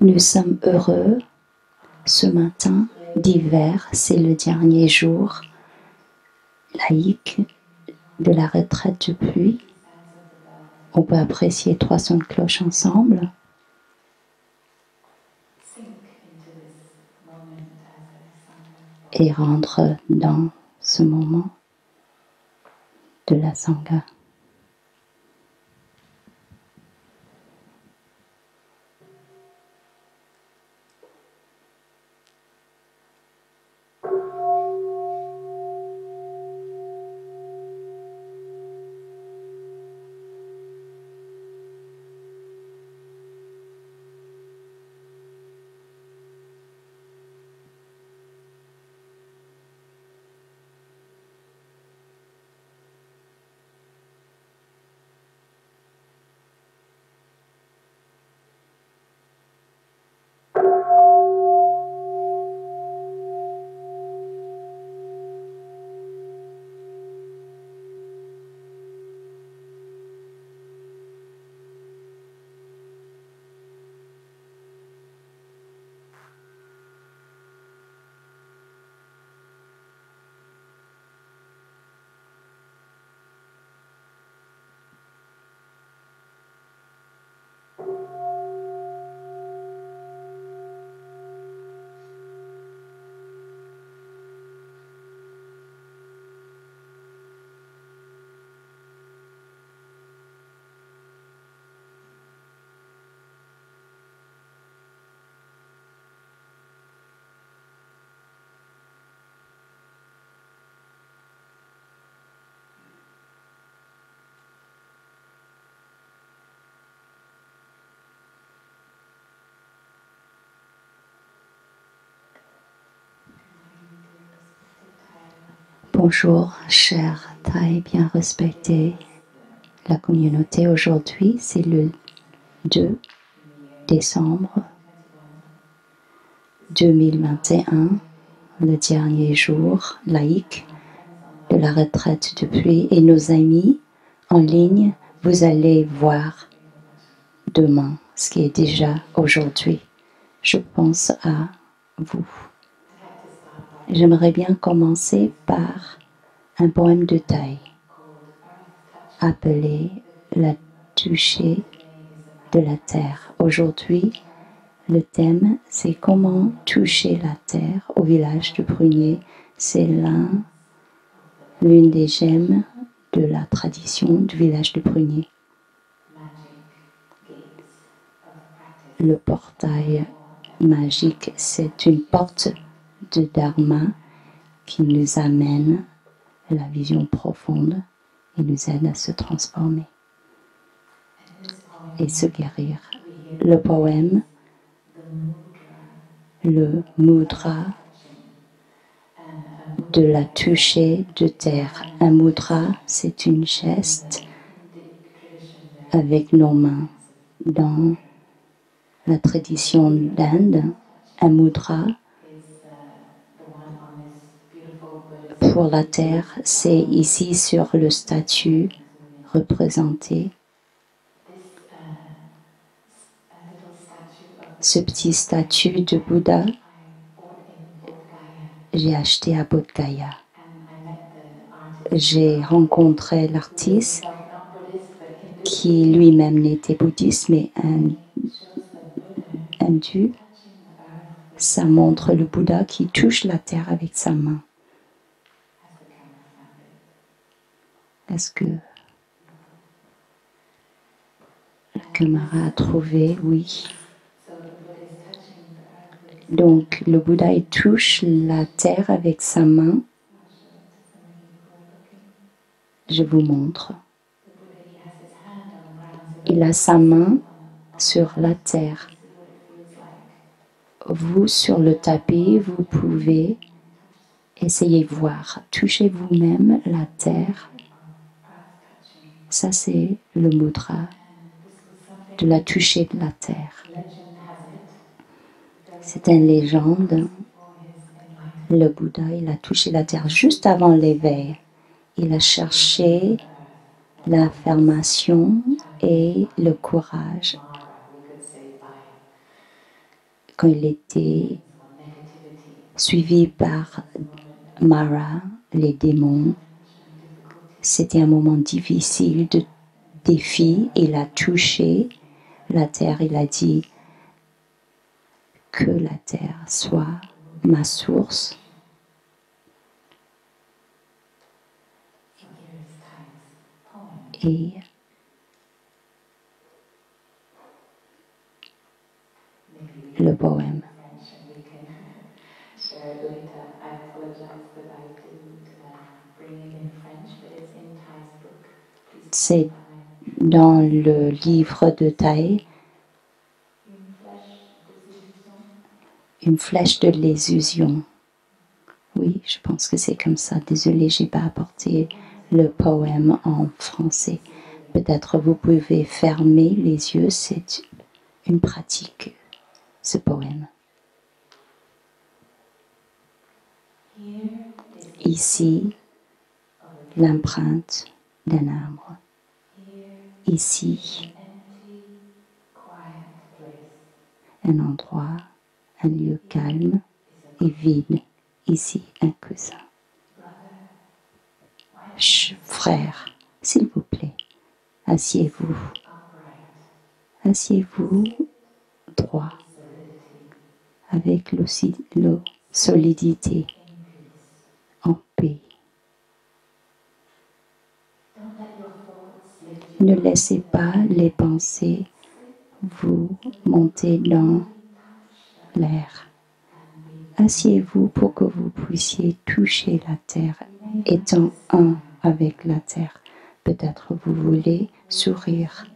Nous sommes heureux ce matin d'hiver, c'est le dernier jour laïque de la retraite de pluie. On peut apprécier 300 cloches ensemble. Et rentrer dans ce moment de la Sangha. Bonjour, chers Thaï bien respectés. La communauté aujourd'hui, c'est le 2 décembre 2021, le dernier jour laïque de la retraite de pluie. Et nos amis en ligne, vous allez voir demain ce qui est déjà aujourd'hui. Je pense à vous. J'aimerais bien commencer par un poème de Thaï appelé La toucher de la terre. Aujourd'hui, le thème, c'est comment toucher la terre au village de Prunier. C'est l'une des gemmes de la tradition du village de Prunier. Le portail magique, c'est une porte de Dharma qui nous amène à la vision profonde et nous aide à se transformer et se guérir. Le poème, le mudra de la toucher de terre. Un mudra, c'est une geste avec nos mains. Dans la tradition d'Inde, un mudra pour la terre, c'est ici sur le statue représenté. Ce petit statut de Bouddha, j'ai acheté à Bodh Gaya. J'ai rencontré l'artiste qui lui-même n'était bouddhiste mais hindu. Ça montre le Bouddha qui touche la terre avec sa main. Est-ce que la caméra a trouvé? Oui. Donc, le Bouddha, il touche la terre avec sa main. Je vous montre. Il a sa main sur la terre. Vous, sur le tapis, vous pouvez essayer de voir. Touchez vous-même la terre. Ça, c'est le mudra de la toucher de la terre. C'est une légende. Le Bouddha, il a touché la terre juste avant l'éveil. Il a cherché l'affirmation et le courage. quand il était suivi par Mara, les démons, c'était un moment difficile de défi. Il a touché la terre, il a dit que la terre soit ma source. Et le poème. C'est dans le livre de Thaï, une flèche de l'illusion. Oui, je pense que c'est comme ça. Désolée, je n'ai pas apporté le poème en français. Peut-être vous pouvez fermer les yeux, c'est une pratique, ce poème. Ici, l'empreinte d'un arbre. Ici, un endroit, un lieu calme et vide. Ici, un cousin. Frère, s'il vous plaît, asseyez-vous. Asseyez-vous droit, avec la solidité, en paix. Ne laissez pas les pensées vous monter dans l'air. Asseyez-vous pour que vous puissiez toucher la terre, étant un avec la terre. Peut-être vous voulez sourire.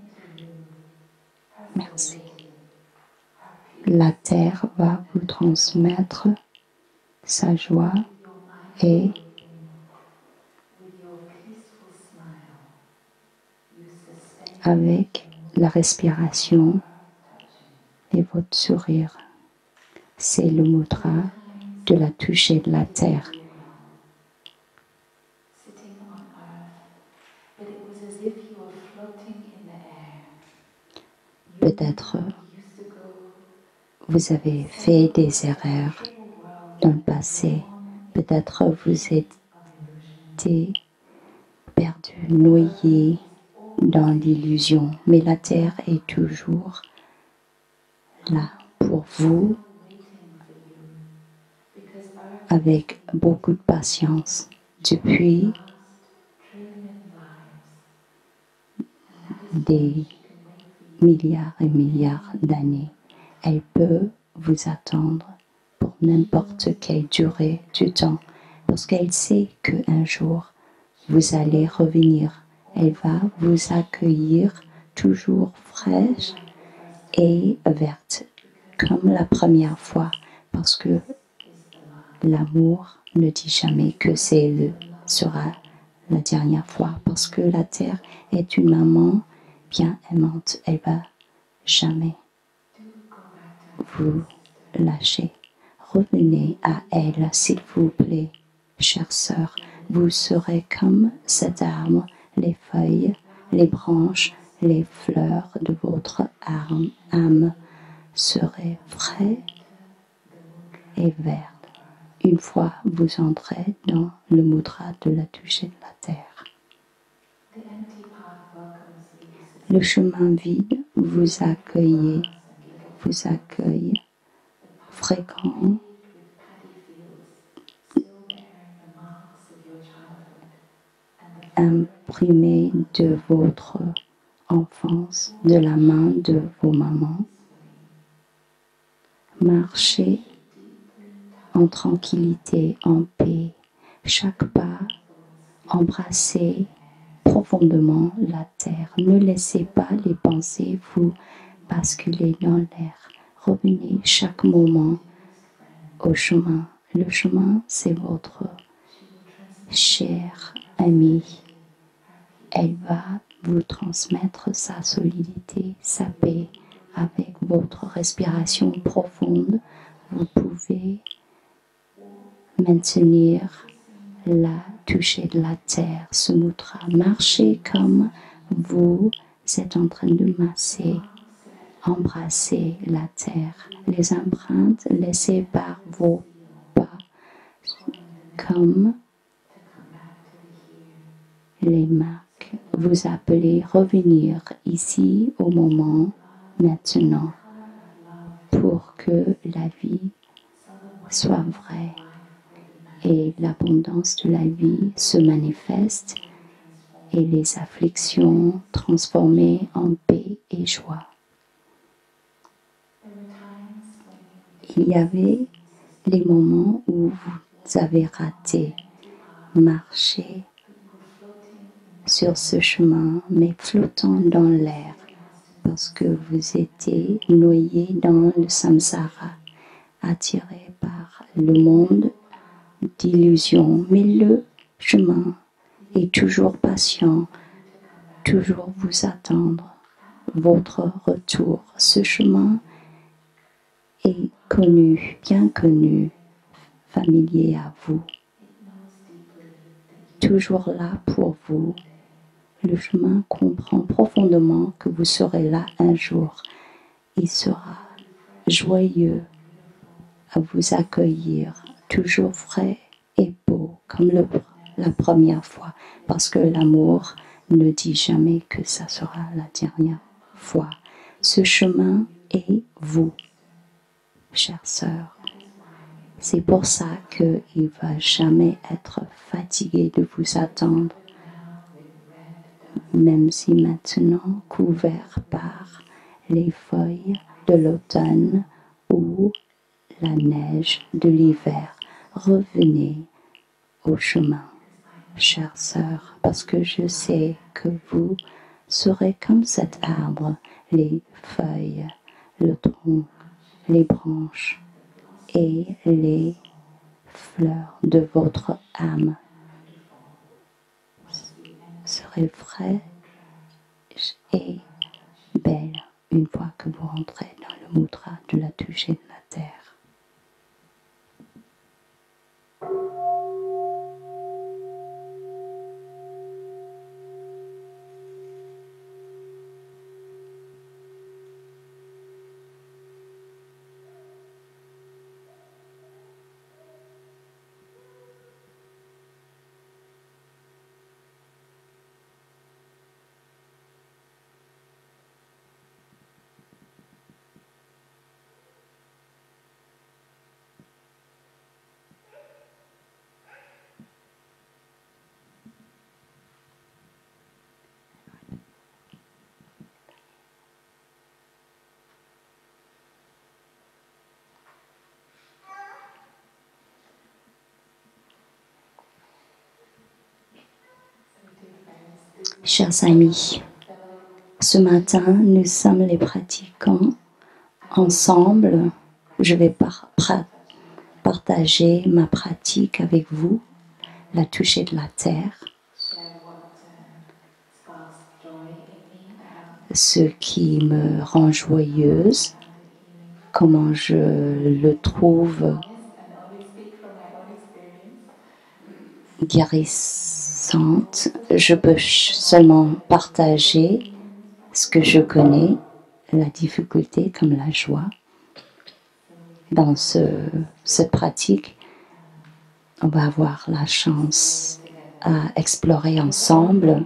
Merci. La terre va vous transmettre sa joie et avec la respiration et votre sourire. C'est le mudra de la toucher de la terre. Peut-être vous avez fait des erreurs dans le passé. Peut-être vous étiez perdu, noyé dans l'illusion. Mais la terre est toujours là pour vous avec beaucoup de patience. Depuis des milliards et milliards d'années, elle peut vous attendre pour n'importe quelle durée du temps, parce qu'elle sait qu'un jour, vous allez revenir. Elle va vous accueillir toujours fraîche et verte, comme la première fois, parce que l'amour ne dit jamais que sera la dernière fois, parce que la terre est une maman bien aimante. Elle va jamais vous lâcher. Revenez à elle, s'il vous plaît, chère sœur. Vous serez comme cet arbre, les feuilles, les branches, les fleurs de votre âme seraient frais et vertes. Une fois vous entrez dans le mudra de la toucher de la terre. Le chemin vide vous accueille fréquent, imprimé de votre enfance, de la main de vos mamans. Marchez en tranquillité, en paix. Chaque pas, embrassez profondément la terre. Ne laissez pas les pensées vous basculer dans l'air. Revenez chaque moment au chemin. Le chemin, c'est votre chère amie. Elle va vous transmettre sa solidité, sa paix. Avec votre respiration profonde, vous pouvez maintenir la toucher de la terre, ce mudra. Marchez comme vous êtes en train de masser Embrassez la terre, les empreintes laissées par vos pas, comme les marques. Vous appelez revenir ici au moment maintenant pour que la vie soit vraie et l'abondance de la vie se manifeste et les afflictions transformées en paix et joie. Il y avait les moments où vous avez raté, marché sur ce chemin, mais flottant dans l'air, parce que vous étiez noyé dans le samsara, attiré par le monde d'illusions. Mais le chemin est toujours patient, toujours vous attendre votre retour. Ce chemin est connu, bien connu, familier à vous, toujours là pour vous. Le chemin comprend profondément que vous serez là un jour. Il sera joyeux à vous accueillir, toujours frais et beau comme la première fois, parce que l'amour ne dit jamais que ça sera la dernière fois. Ce chemin est vous, chère sœur. C'est pour ça qu'il ne va jamais être fatigué de vous attendre, même si maintenant couvert par les feuilles de l'automne ou la neige de l'hiver. Revenez au chemin, chère sœur, parce que je sais que vous serez comme cet arbre, les feuilles, le tronc, les branches et les fleurs de votre âme seraient fraîches et belles une fois que vous rentrez dans le mudra de la toucher de la terre. Chers amis, ce matin, nous sommes les pratiquants ensemble. Je vais partager ma pratique avec vous, la toucher de la terre. Ce qui me rend joyeuse, comment je le trouve guérissante. Je peux seulement partager ce que je connais, la difficulté comme la joie. Dans cette pratique, on va avoir la chance à explorer ensemble.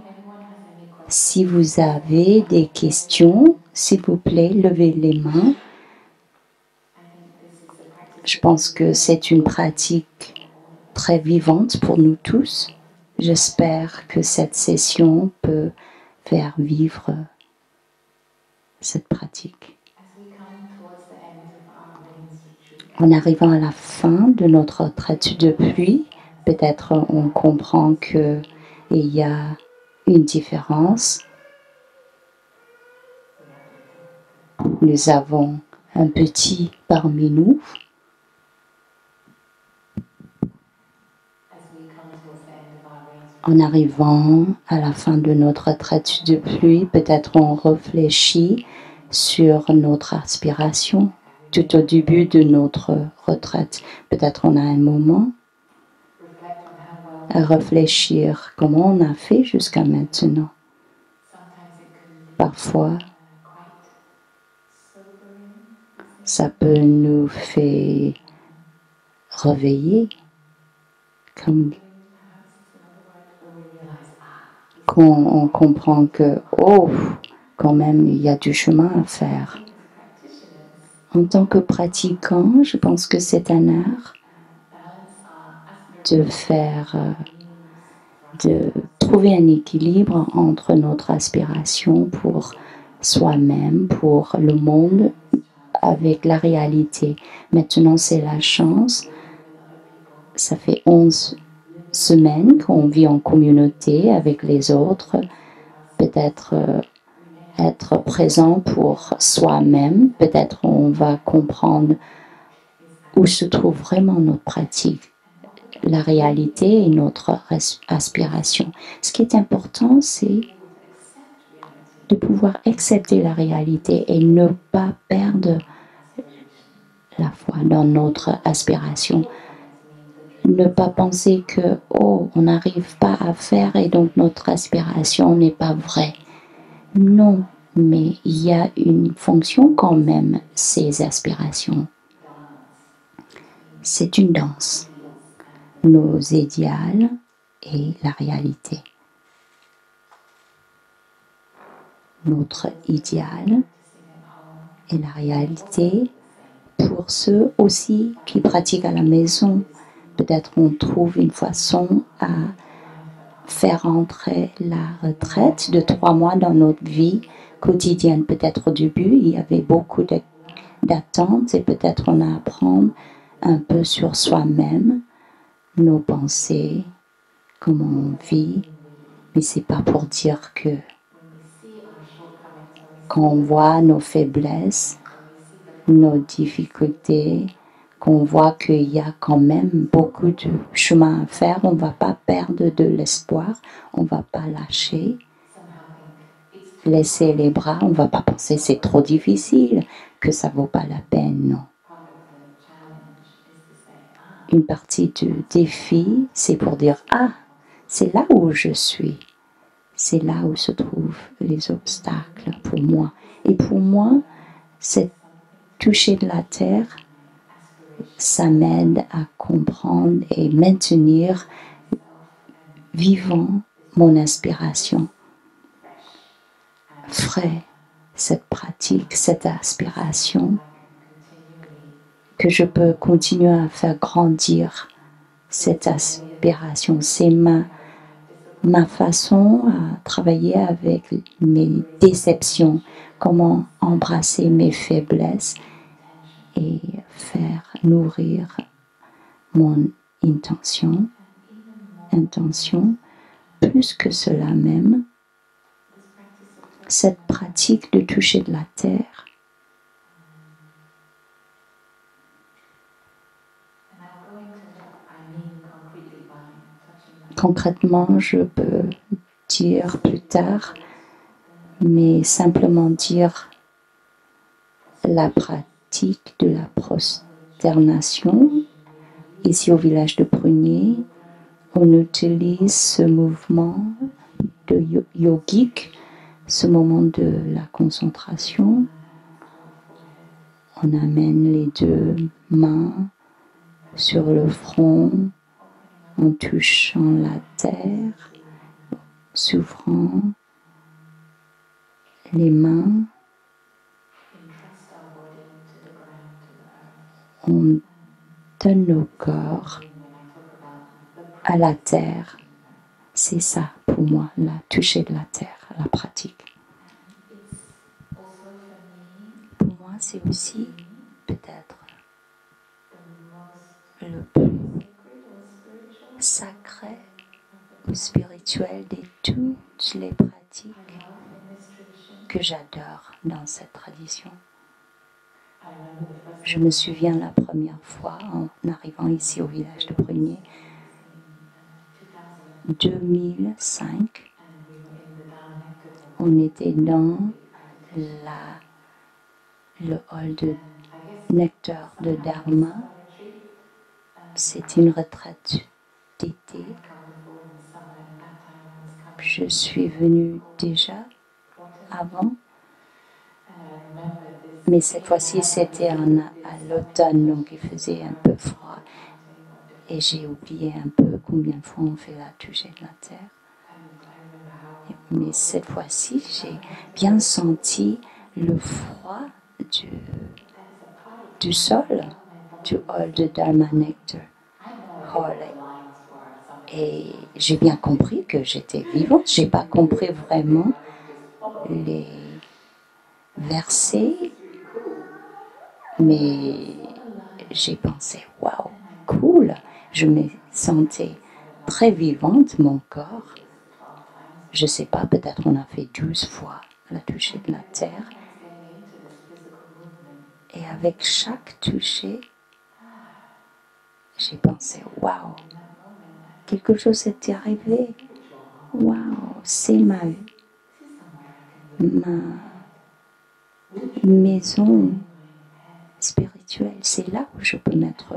Si vous avez des questions, s'il vous plaît, levez les mains. Je pense que c'est une pratique très vivante pour nous tous. J'espère que cette session peut faire vivre cette pratique. En arrivant à la fin de notre retraite de pluie, peut-être on comprend qu'il y a une différence. Nous avons un petit parmi nous. En arrivant à la fin de notre retraite de pluie, peut-être on réfléchit sur notre aspiration tout au début de notre retraite. Peut-être on a un moment à réfléchir comment on a fait jusqu'à maintenant. Parfois, Ça peut nous faire réveiller, comme quand on comprend que, oh, quand même, il y a du chemin à faire. En tant que pratiquant, je pense que c'est un art de de trouver un équilibre entre notre aspiration pour soi-même, pour le monde, avec la réalité. Maintenant, c'est la chance. Ça fait 11 semaines qu'on vit en communauté avec les autres. Peut-être être présent pour soi-même. Peut-être on va comprendre où se trouve vraiment notre pratique, la réalité et notre aspiration. Ce qui est important, c'est de pouvoir accepter la réalité et ne pas perdre la foi dans notre aspiration. Ne pas penser que, oh, on n'arrive pas à faire et donc notre aspiration n'est pas vraie. Non, mais il y a une fonction quand même, ces aspirations. C'est une danse. Nos idéaux et la réalité. Notre idéal et la réalité pour ceux aussi qui pratiquent à la maison. Peut-être on trouve une façon à faire entrer la retraite de 3 mois dans notre vie quotidienne. Peut-être au début, il y avait beaucoup d'attentes et peut-être on apprend un peu sur soi-même, nos pensées, comment on vit. Mais c'est pas pour dire que quand on voit nos faiblesses, nos difficultés, qu'on voit qu'il y a quand même beaucoup de chemin à faire, on ne va pas perdre de l'espoir, on ne va pas lâcher, laisser les bras, on ne va pas penser c'est trop difficile, que ça ne vaut pas la peine, non. Une partie du défi, c'est pour dire, ah, c'est là où je suis, c'est là où se trouvent les obstacles pour moi. Et pour moi, c'est toucher de la terre, ça m'aide à comprendre et maintenir vivant mon inspiration. Frais, cette pratique, cette aspiration, que je peux continuer à faire grandir cette aspiration. C'est ma façon à travailler avec mes déceptions, comment embrasser mes faiblesses et faire nourrir mon intention, plus que cela même, cette pratique de toucher de la terre. Concrètement, je peux dire plus tard, mais simplement dire la pratique de la prosternation. Ici au village de Prunier, on utilise ce mouvement de yogique, ce moment de la concentration. On amène les 2 mains sur le front, en touchant la terre, s'ouvrant les mains. On donne nos corps à la terre. C'est ça pour moi, la toucher de la terre, la pratique. Pour moi, c'est aussi peut-être le plus sacré ou spirituel de toutes les pratiques que j'adore dans cette tradition. Je me souviens la première fois en arrivant ici au village de Prunier, 2005, on était dans le hall de nectar de Dharma. C'est une retraite d'été. Je suis venue déjà avant, Mais cette fois-ci, c'était à l'automne, donc il faisait un peu froid. Et j'ai oublié un peu combien de fois on fait la toucher de la terre. Mais cette fois-ci, j'ai bien senti le froid du sol, du hall de Dharma Nectar Hall. Et j'ai bien compris que j'étais vivante. Je n'ai pas compris vraiment les versets, mais j'ai pensé, waouh, cool. Je me sentais très vivante, mon corps. Je ne sais pas, peut-être on a fait 12 fois la toucher de la terre. Et avec chaque toucher, j'ai pensé, waouh, quelque chose était arrivé. Waouh, c'est ma maison spirituelle. C'est là où je peux mettre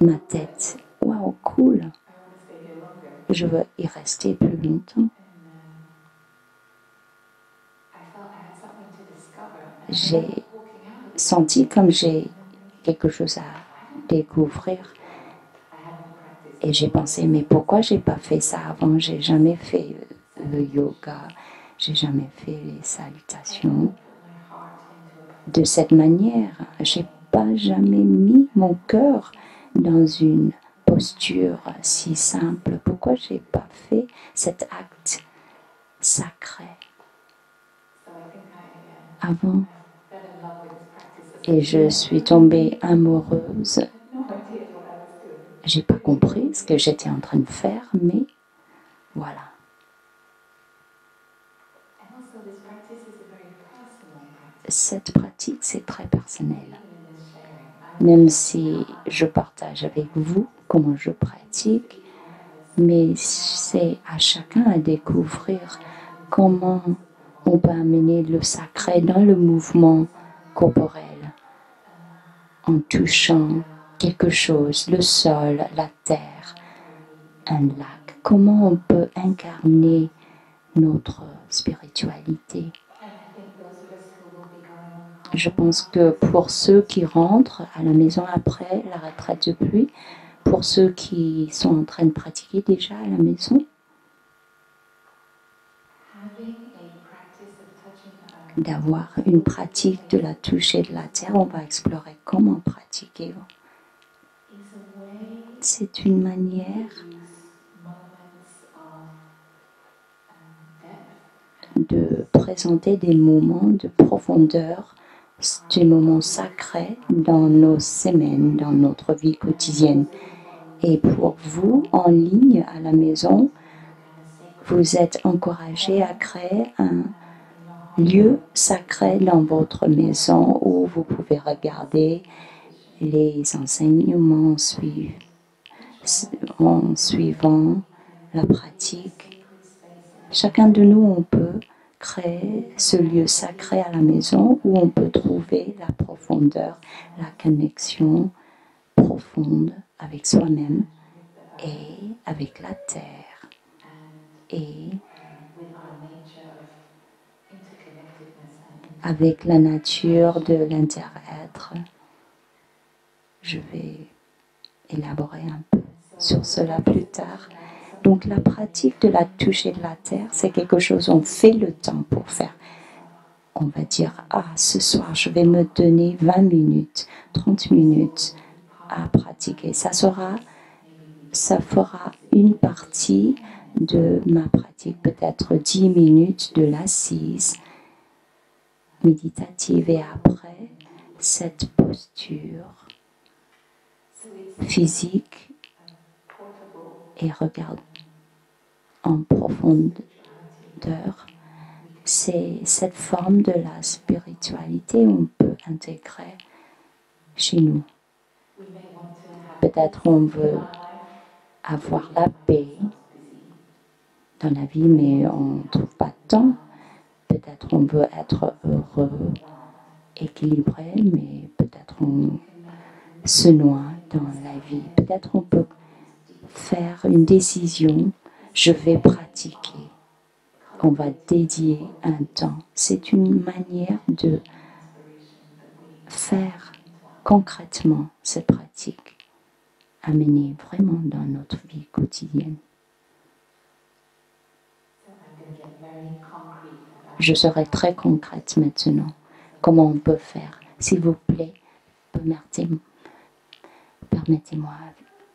ma tête. Waouh, cool. Je veux y rester plus longtemps. J'ai senti comme j'ai quelque chose à découvrir. Et j'ai pensé, mais pourquoi j'ai pas fait ça avant? J'ai jamais fait le yoga, j'ai jamais fait les salutations de cette manière. J'ai pas jamais mis mon cœur dans une posture si simple. Pourquoi j'ai pas fait cet acte sacré avant? Et je suis tombée amoureuse. J'ai pas compris ce que j'étais en train de faire, mais voilà. Cette pratique, c'est très personnel. Même si je partage avec vous comment je pratique, mais c'est à chacun à découvrir comment on peut amener le sacré dans le mouvement corporel, en touchant quelque chose, le sol, la terre, un lac. Comment on peut incarner notre spiritualité. Je pense que pour ceux qui rentrent à la maison après la retraite de pluie, pour ceux qui sont en train de pratiquer déjà à la maison, d'avoir une pratique de la toucher de la terre, on va explorer comment pratiquer. C'est une manière de présenter des moments de profondeur, des moments sacrés dans nos semaines, dans notre vie quotidienne. Et pour vous, en ligne, à la maison, vous êtes encouragés à créer un lieu sacré dans votre maison où vous pouvez regarder les enseignements en suivant la pratique. Chacun de nous, on peut créer ce lieu sacré à la maison où on peut trouver la profondeur, la connexion profonde avec soi-même et avec la terre et avec la nature de l'inter-être. Je vais élaborer un peu sur cela plus tard. Donc la pratique de la toucher de la terre, c'est quelque chose on fait le temps pour faire. On va dire, ce soir, je vais me donner 20 minutes, 30 minutes à pratiquer. Ça fera une partie de ma pratique, peut-être 10 minutes de l'assise méditative et après cette posture physique et regarde en profondeur. C'est cette forme de la spiritualité qu'on peut intégrer chez nous. Peut-être on veut avoir la paix dans la vie, mais on ne trouve pas de temps. Peut-être on veut être heureux, équilibré, mais peut-être on se noie dans la vie. Peut-être on peut faire une décision, je vais pratiquer on va dédier un temps. C'est une manière de faire concrètement cette pratique, amener vraiment dans notre vie quotidienne. Je serai très concrète maintenant. Comment on peut faire? S'il vous plaît, permettez-moi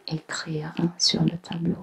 d'écrire sur le tableau.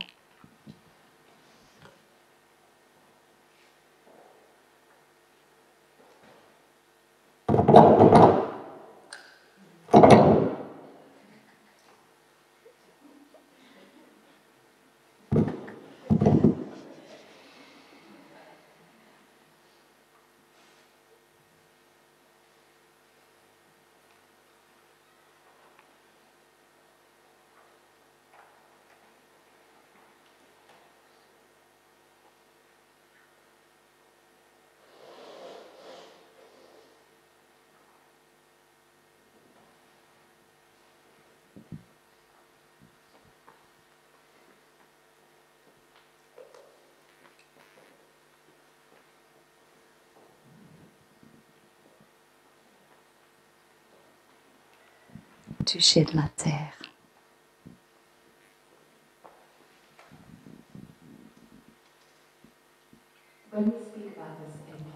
Toucher de la terre.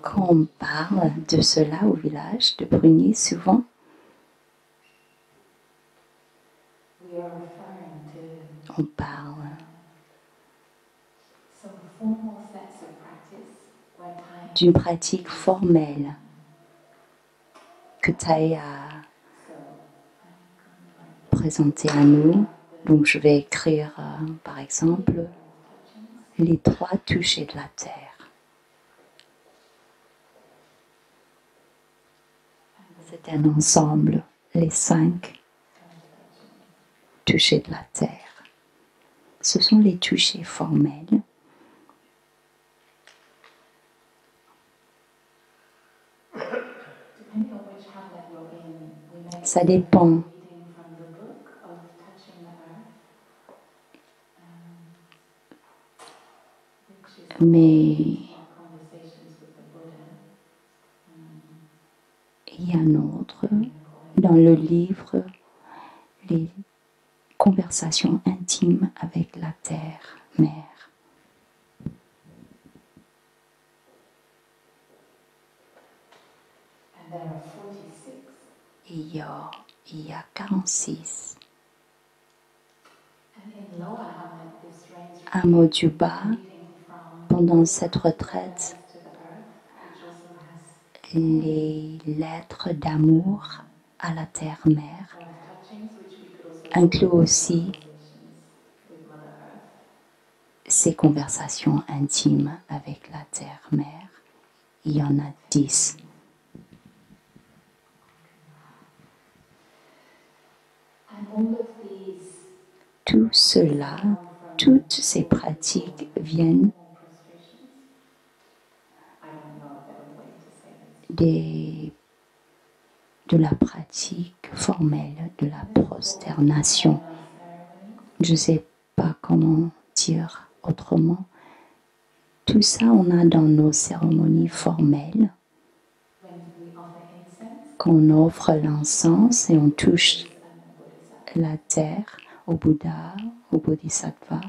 Quand on parle de cela au village de Brunier, souvent, on parle d'une pratique formelle que Thay a présentée à nous. Donc je vais écrire, par exemple, les 3 touchés de la terre. C'est un ensemble, les 5 touchés de la terre. Ce sont les touchés formels. Ça dépend. Mais il y a un autre dans le livre, les conversations intimes avec la terre, mère. Il y a 46. À Mojuba, pendant cette retraite, les lettres d'amour à la terre-mère incluent aussi ces conversations intimes avec la terre-mère. Il y en a 10. Tout cela, toutes ces pratiques viennent de la pratique formelle de la prosternation. Je ne sais pas comment dire autrement. Tout ça, on a dans nos cérémonies formelles. Quand on offre l'encens et on touche la terre au Bouddha, au Bodhisattva.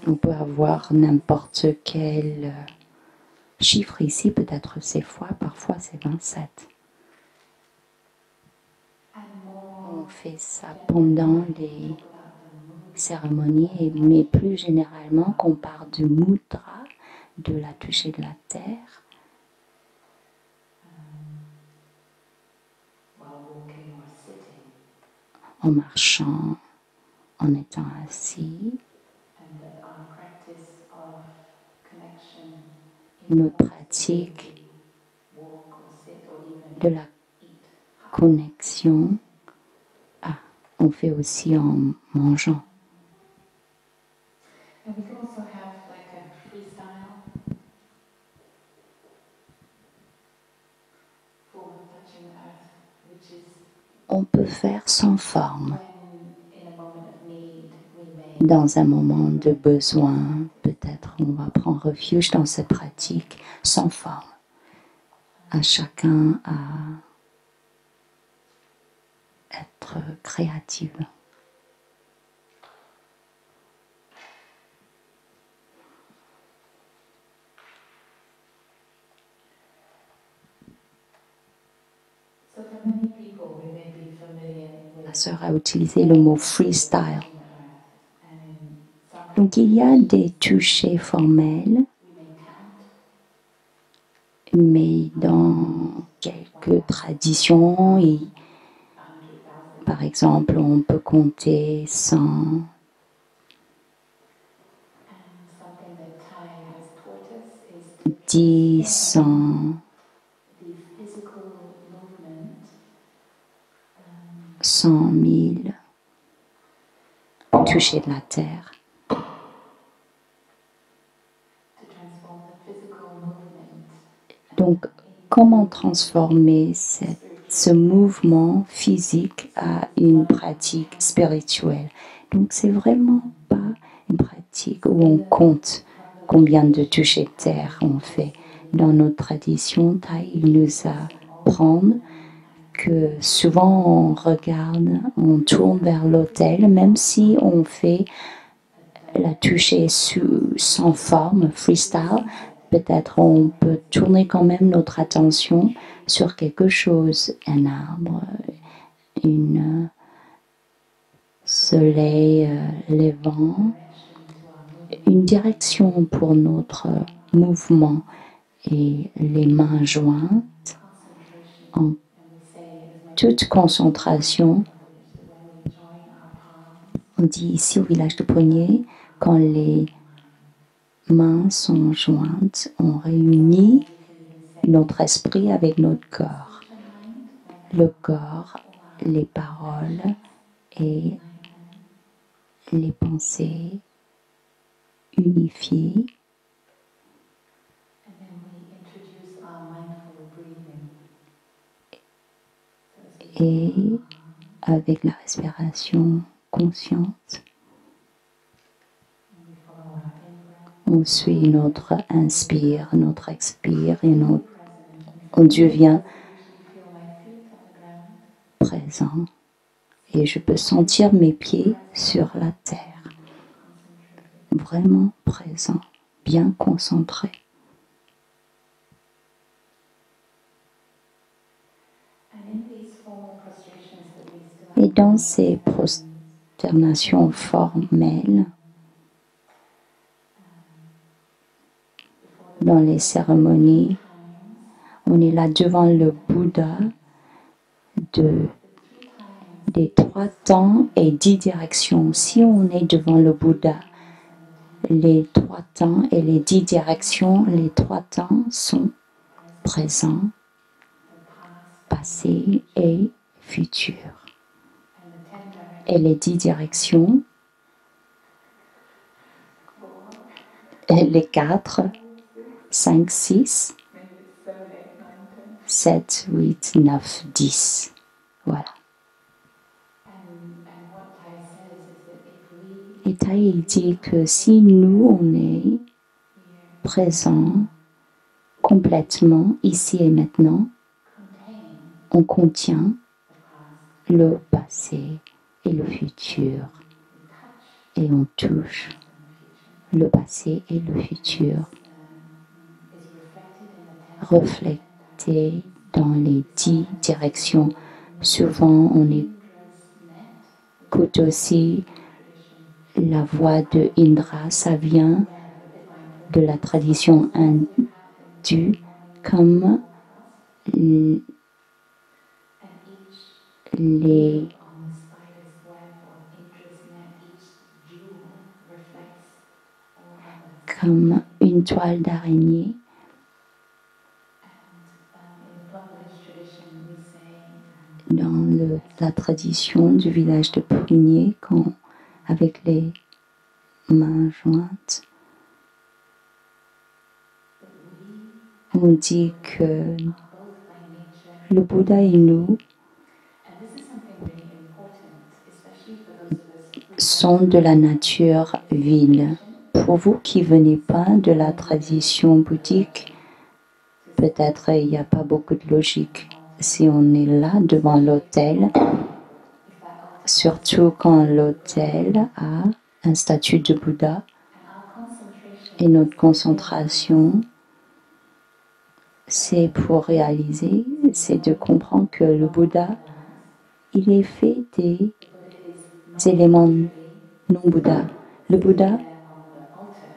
On peut avoir n'importe quel chiffre ici, peut-être c'est fois, parfois c'est 27. On fait ça pendant les cérémonies, mais plus généralement, qu'on parle du mudra, de la toucher de la terre, en marchant, en étant assis. Notre pratique de la connexion, on fait aussi en mangeant. on peut faire sans forme. Dans un moment de besoin, peut-être on va prendre refuge dans cette pratique sans forme. À chacun à être créative. La sœur a utilisé le mot freestyle. Donc il y a des touchés formels, mais dans quelques traditions, par exemple, on peut compter 100, 10, 100, 100 000 touchés de la terre. Donc, comment transformer ce mouvement physique à une pratique spirituelle? Donc, c'est vraiment pas une pratique où on compte combien de touchés de terre on fait. Dans notre tradition thaï, il nous apprend que souvent on regarde, on tourne vers l'autel, même si on fait la toucher sans forme, freestyle, peut-être on peut tourner quand même notre attention sur quelque chose, un arbre, un soleil levant, une direction pour notre mouvement et les mains jointes en toute concentration. On dit ici au village de Poigné, quand les mains sont jointes, on réunit notre esprit avec notre corps. Le corps, les paroles et les pensées unifiées. Et avec la respiration consciente, on suit notre inspire, notre expire et on devient présent. Et je peux sentir mes pieds sur la terre, vraiment présent, bien concentré. Et dans ces prosternations formelles, dans les cérémonies, on est là devant le Bouddha des 3 temps et 10 directions. Si on est devant le Bouddha, les 3 temps et les 10 directions, les 3 temps sont présents, passé et futur. Et les 10 directions, et les 4, 5, 6, 7, 8, 9, 10. Voilà. Et Thaï dit que si nous, on est présents complètement ici et maintenant, on contient le passé et le futur. Et on touche le passé et le futur, reflétés dans les 10 directions. Souvent, on écoute aussi la voix de Indra. Ça vient de la tradition hindoue, comme comme une toile d'araignée. Dans la tradition du village de Poigné, avec les mains jointes, on dit que le Bouddha et nous sont de la nature vile. Pour vous qui venez pas de la tradition bouddhique, peut-être il n'y a pas beaucoup de logique. Si on est là devant l'autel, surtout quand l'autel a un statut de Bouddha, et notre concentration, c'est pour réaliser, c'est de comprendre que le Bouddha, il est fait des éléments non Bouddha. Le Bouddha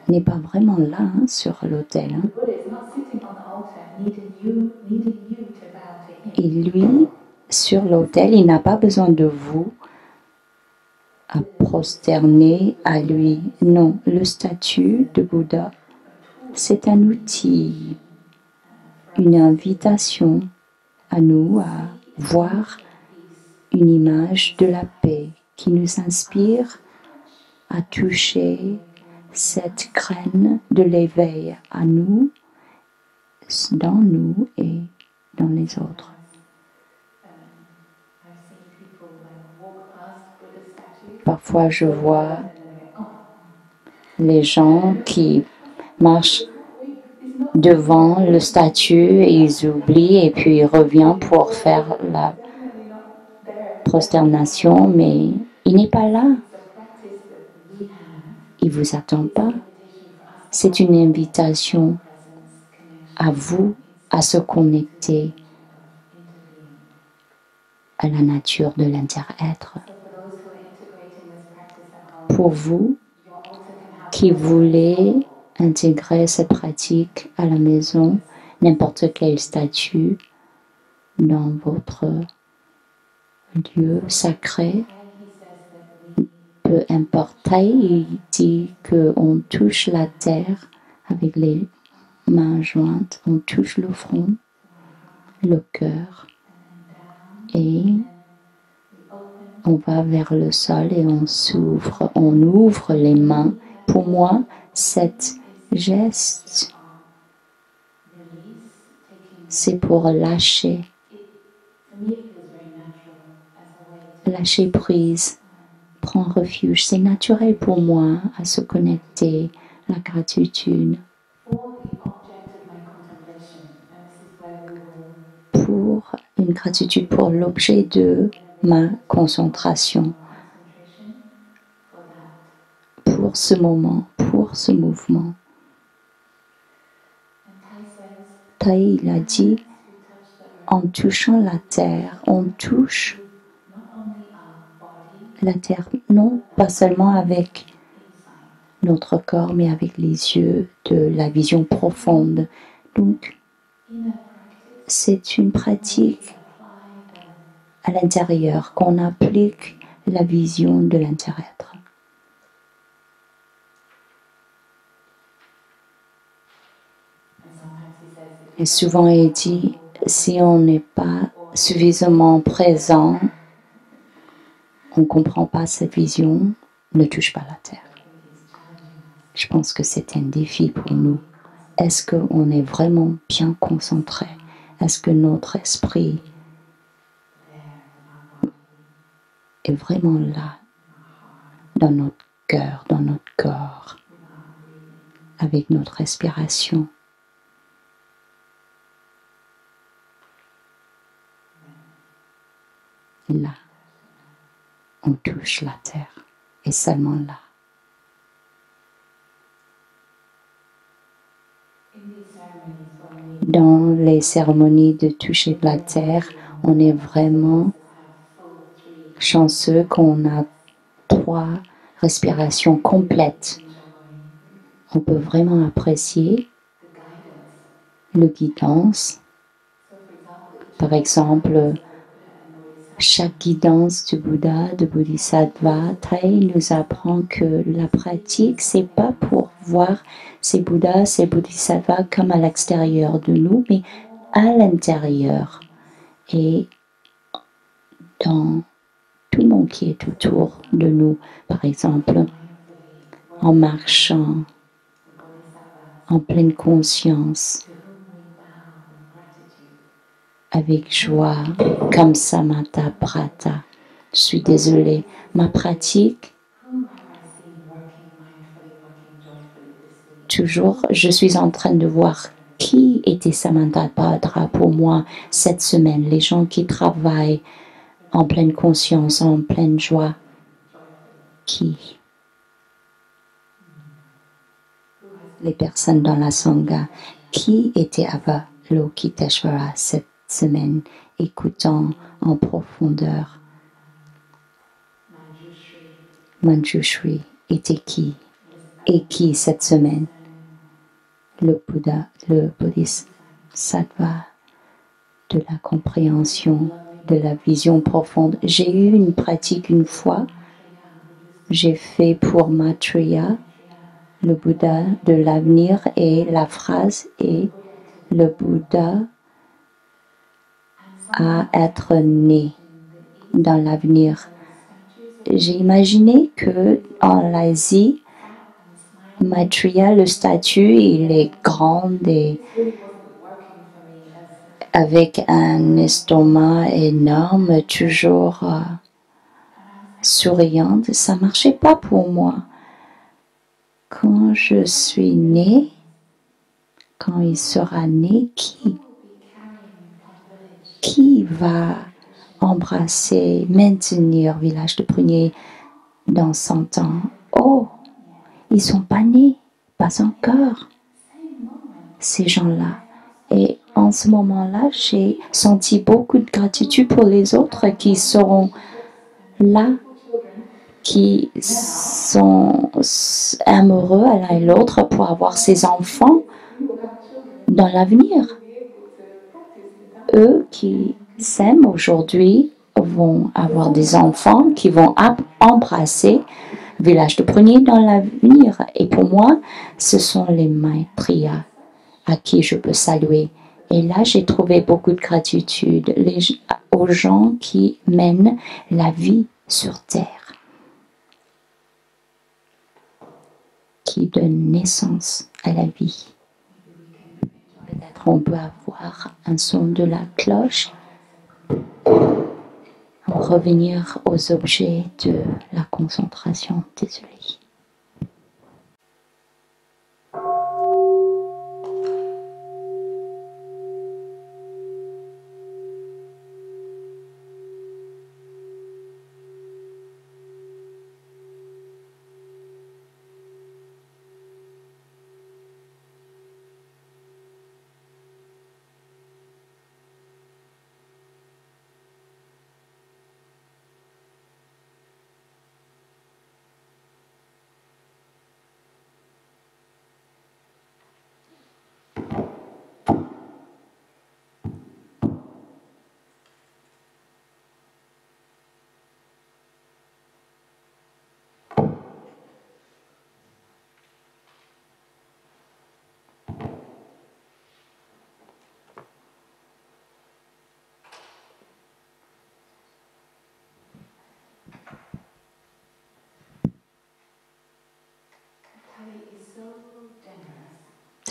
n'est pas vraiment là sur l'autel. Et lui, sur l'autel, il n'a pas besoin de vous à prosterner à lui. Non, le statut de Bouddha, c'est un outil, une invitation à nous à voir une image de la paix qui nous inspire à toucher cette graine de l'éveil à nous, dans nous et dans les autres. Parfois, je vois les gens qui marchent devant le statut et ils oublient et puis ils reviennent pour faire la prosternation, mais il n'est pas là. Il ne vous attend pas. C'est une invitation à vous à se connecter à la nature de l'inter-être. Pour vous qui voulez intégrer cette pratique à la maison, n'importe quel statut dans votre lieu sacré, peu importe, il dit qu'on touche la terre avec les mains jointes, on touche le front, le cœur et on va vers le sol et on ouvre les mains. Pour moi, cet geste, c'est pour lâcher prise, prendre refuge. C'est naturel pour moi à se connecter, la gratitude. Pour une gratitude pour l'objet de ma concentration, pour ce moment, pour ce mouvement. Thaï, il a dit, en touchant la terre, on touche la terre, non pas seulement avec notre corps, mais avec les yeux de la vision profonde. Donc, c'est une pratique à l'intérieur qu'on applique la vision de l'inter-être. Et souvent, il dit, si on n'est pas suffisamment présent, on ne comprend pas cette vision, ne touche pas la terre. Je pense que c'est un défi pour nous. Est-ce qu'on est vraiment bien concentré? Est-ce que notre esprit est vraiment là, dans notre cœur, dans notre corps, avec notre respiration? Là, on touche la terre, et seulement là. Dans les cérémonies de toucher la terre, on est vraiment chanceux qu'on a 3 respirations complètes. On peut vraiment apprécier le guidance. Par exemple, chaque guidance du Bouddha, de Bodhisattva, Thaï nous apprend que la pratique, c'est pas pour voir ces Bouddhas, ces Bodhisattvas comme à l'extérieur de nous, mais à l'intérieur et dans tout le monde qui est autour de nous. Par exemple, en marchant, en pleine conscience, avec joie, comme Samatha Prata. Je suis désolée, ma pratique toujours, je suis en train de voir qui était Samantabhadra pour moi cette semaine, les gens qui travaillent en pleine conscience, en pleine joie. Qui? Les personnes dans la Sangha. Qui était Avalokiteshvara cette semaine, écoutant en profondeur? Manjushri était qui? Et qui cette semaine? Le Bouddha, le Bodhisattva de la compréhension, de la vision profonde. J'ai eu une pratique une fois. J'ai fait pour Maitreya, le Bouddha de l'avenir, et la phrase est le Bouddha à être né dans l'avenir. J'ai imaginé que en Asie, Maitreya, le statut, il est grand et avec un estomac énorme, toujours souriante. Ça marchait pas pour moi. Quand je suis née, quand il sera né, qui va embrasser, maintenir Village de Prunier dans 100 ans? Oh, ils sont pas nés, pas encore, ces gens-là. Et en ce moment-là, j'ai senti beaucoup de gratitude pour les autres qui seront là, qui sont amoureux à l'un et l'autre pour avoir ces enfants dans l'avenir. Eux qui s'aiment aujourd'hui vont avoir des enfants qui vont embrasser Village de Prunier dans l'avenir. Et pour moi, ce sont les Maitreya à qui je peux saluer. Et là, j'ai trouvé beaucoup de gratitude aux gens qui mènent la vie sur Terre, qui donnent naissance à la vie. Peut-être on peut avoir un son de la cloche. Revenir aux objets de la concentration. Désolée.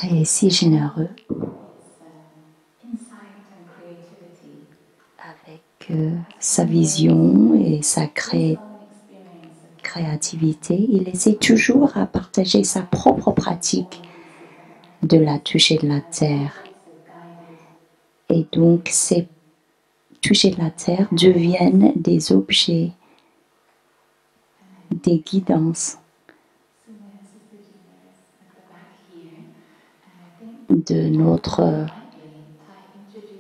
Il est si généreux avec sa vision et sa créativité. Il essaie toujours à partager sa propre pratique de la toucher de la terre. Et donc, ces toucher de la terre deviennent des objets, des guidances de notre...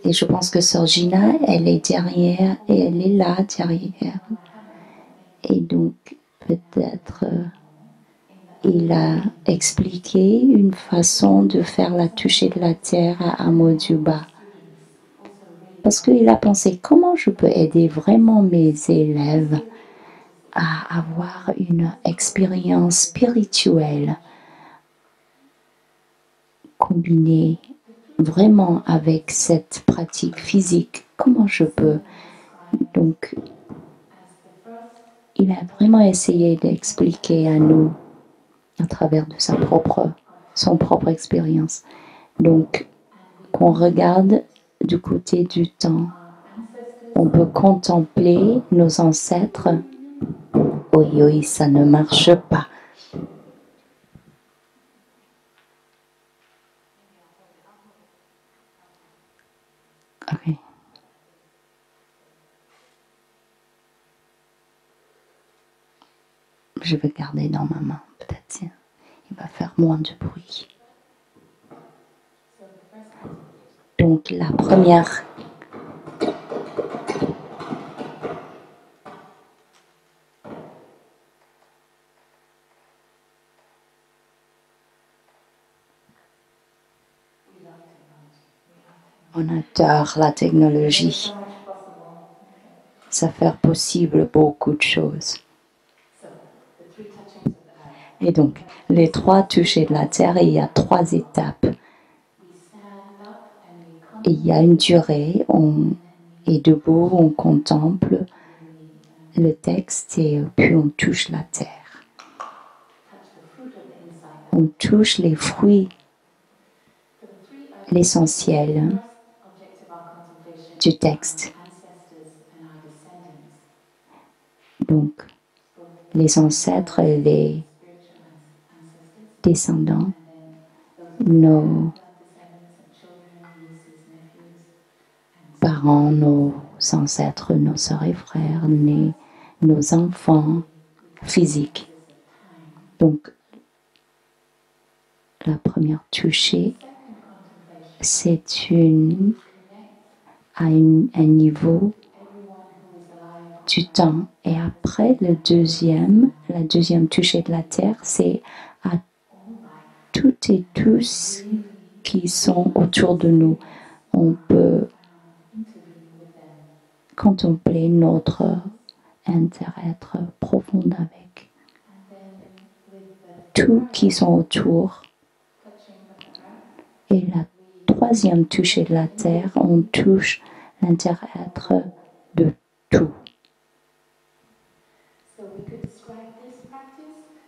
Et je pense que Sœur Gina, elle est derrière, et elle est là derrière. Et donc, peut-être, il a expliqué une façon de faire la toucher de la terre à Amoduba. Parce qu'il a pensé, comment je peux aider vraiment mes élèves à avoir une expérience spirituelle combinée vraiment avec cette pratique physique. Comment je peux? Donc, il a vraiment essayé d'expliquer à nous à travers de son propre expérience. Donc, qu'on regarde du côté du temps, on peut contempler nos ancêtres. Oui, oui, ça ne marche pas. Je vais garder dans ma main, peut-être. Il va faire moins de bruit. Donc la première on adore la technologie. Ça fait possible beaucoup de choses. Et donc, les 3 touchés de la Terre, il y a 3 étapes. Et il y a une durée, on est debout, on contemple le texte et puis on touche la Terre. On touche les fruits, l'essentiel du texte. Donc, les ancêtres et les descendants, nos parents, nos ancêtres, nos sœurs et frères, nos enfants physiques. Donc, la première touchée, c'est à un niveau du temps. Et après, la deuxième touchée de la Terre, c'est à toutes et tous qui sont autour de nous. On peut contempler notre inter-être profond avec tous qui sont autour. Et la troisième touchée de la Terre, on touche l'inter-être de tout.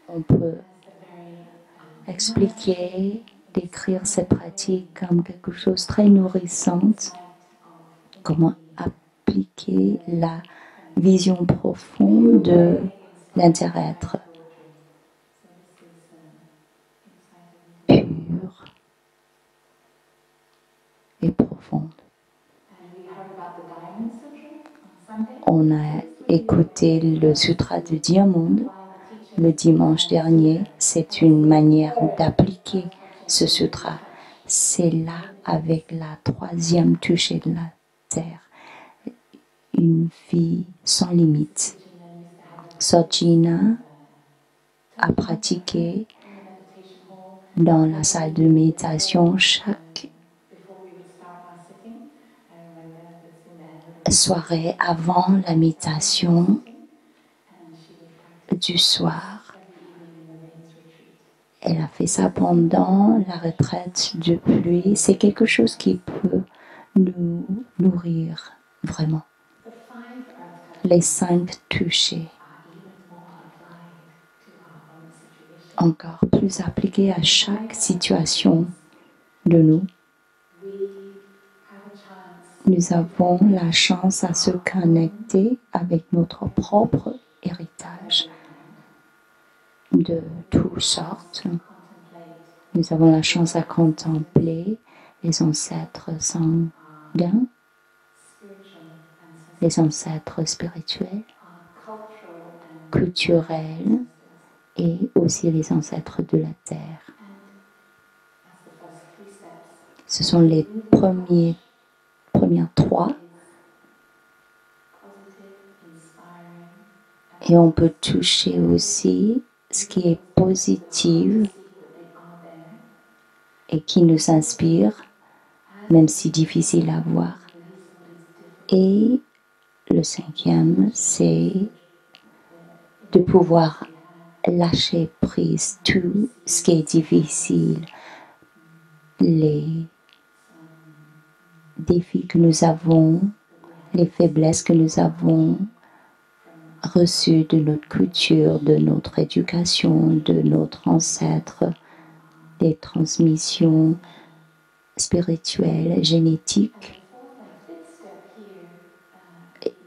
On peut expliquer, décrire cette pratique comme quelque chose de très nourrissante, comment appliquer la vision profonde de l'inter-être pur et profonde. On a écouté le Sutra du Diamant le dimanche dernier. C'est une manière d'appliquer ce sutra. C'est là avec la troisième touchée de la Terre. Une vie sans limite. Sojina a pratiqué dans la salle de méditation chaque soirée avant la méditation du soir. Elle a fait ça pendant la retraite de pluie. C'est quelque chose qui peut nous nourrir vraiment. Les 5 touchés, encore plus appliqués à chaque situation de nous. Nous avons la chance à se connecter avec notre propre héritage de toutes sortes. Nous avons la chance à contempler les ancêtres sanguins, les ancêtres spirituels, culturels et aussi les ancêtres de la Terre. Ce sont les premières 3. Et on peut toucher aussi ce qui est positif et qui nous inspire, même si difficile à voir. Et le 5e, c'est de pouvoir lâcher prise tout ce qui est difficile, les défis que nous avons, les faiblesses que nous avons reçues de notre culture, de notre éducation, de notre ancêtre, des transmissions spirituelles, génétiques.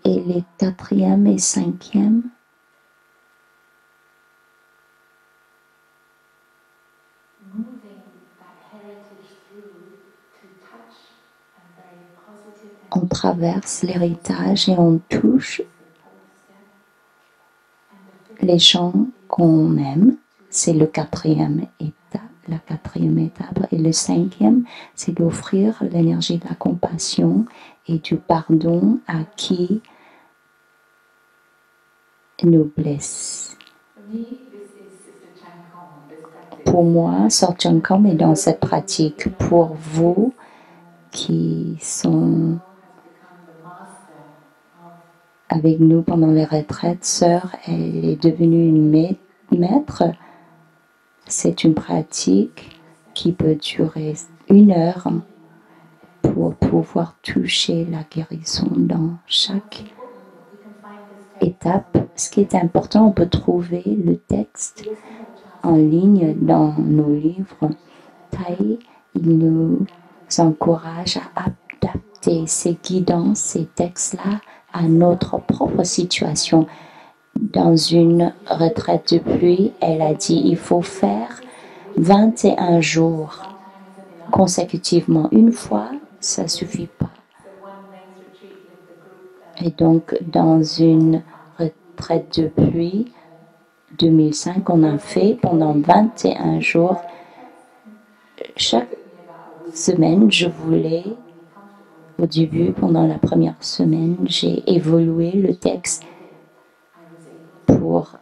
Et les 4e et 5e, on traverse l'héritage et on touche les gens qu'on aime. C'est le quatrième étape, la quatrième étape. Et le cinquième, c'est d'offrir l'énergie de la compassion et du pardon à qui nous blesse. Pour moi, Sorchen Kom est dans cette pratique. Pour vous qui sont avec nous pendant les retraites, Sœur, elle est devenue une maître. C'est une pratique qui peut durer 1 heure pour pouvoir toucher la guérison dans chaque étape. Ce qui est important, on peut trouver le texte en ligne dans nos livres. Thaï, il nous encourage à adapter ces guidances, ces textes-là à notre propre situation. Dans une retraite de pluie, elle a dit il faut faire 21 jours consécutivement. Une fois, ça ne suffit pas. Et donc, dans une retraite de pluie 2005, on a fait pendant 21 jours. Chaque semaine, je voulais, au début, pendant la première semaine, j'ai évolué le texte pour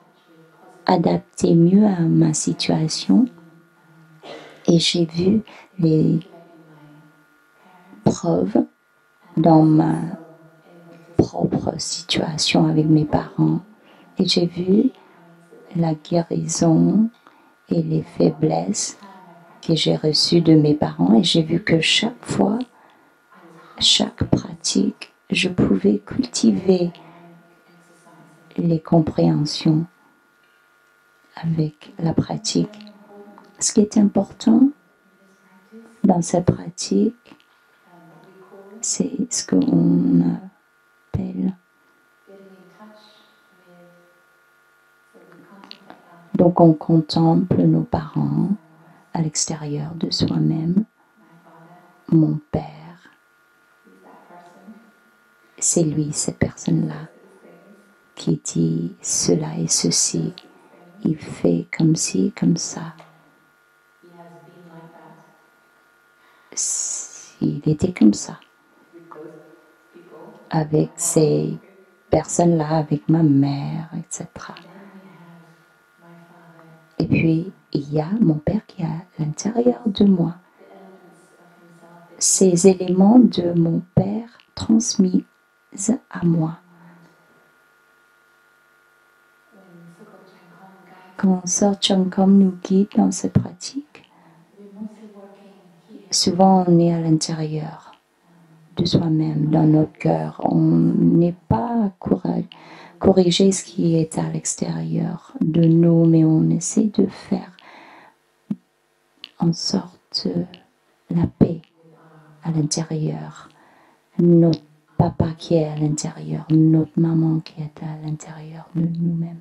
adapter mieux à ma situation. Et j'ai vu les preuves dans ma propre situation avec mes parents. Et j'ai vu la guérison et les faiblesses que j'ai reçues de mes parents. Et j'ai vu que chaque fois, chaque pratique, je pouvais cultiver les compréhensions avec la pratique. Ce qui est important dans cette pratique, c'est ce qu'on appelle. Donc on contemple nos parents à l'extérieur de soi-même. Mon père, c'est lui, cette personne-là, qui dit cela et ceci. Il fait comme ci, comme ça. Il était comme ça. Avec ces personnes-là, avec ma mère, etc. Et puis, il y a mon père qui est à l'intérieur de moi. Ces éléments de mon père transmis à moi. Quand Sorchen Kom nous guide dans cette pratique, souvent on est à l'intérieur de soi-même, dans notre cœur. On n'est pas corriger ce qui est à l'extérieur de nous, mais on essaie de faire en sorte la paix à l'intérieur. Notre papa qui est à l'intérieur, notre maman qui est à l'intérieur de nous-mêmes.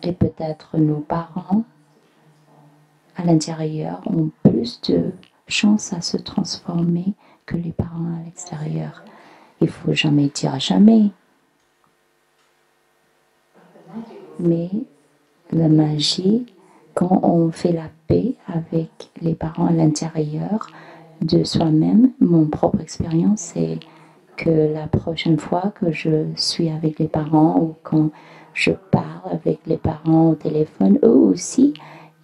Et peut-être nos parents à l'intérieur ont plus de chance à se transformer que les parents à l'extérieur. Il ne faut jamais dire jamais. Mais la magie, quand on fait la paix avec les parents à l'intérieur de soi-même, mon propre expérience, c'est que la prochaine fois que je suis avec les parents ou quand je parle avec les parents au téléphone, eux aussi,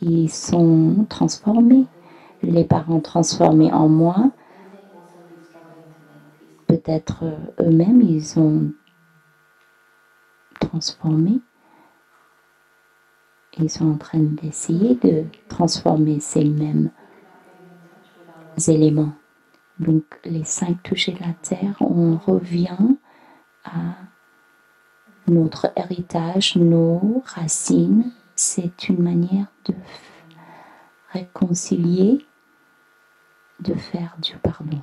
ils sont transformés. Les parents transformés en moi, peut-être eux-mêmes, ils ont transformé. Ils sont en train d'essayer de transformer ces mêmes éléments. Donc, les 5 touchés de la terre, on revient à notre héritage, nos racines. C'est une manière de réconcilier, de faire du pardon.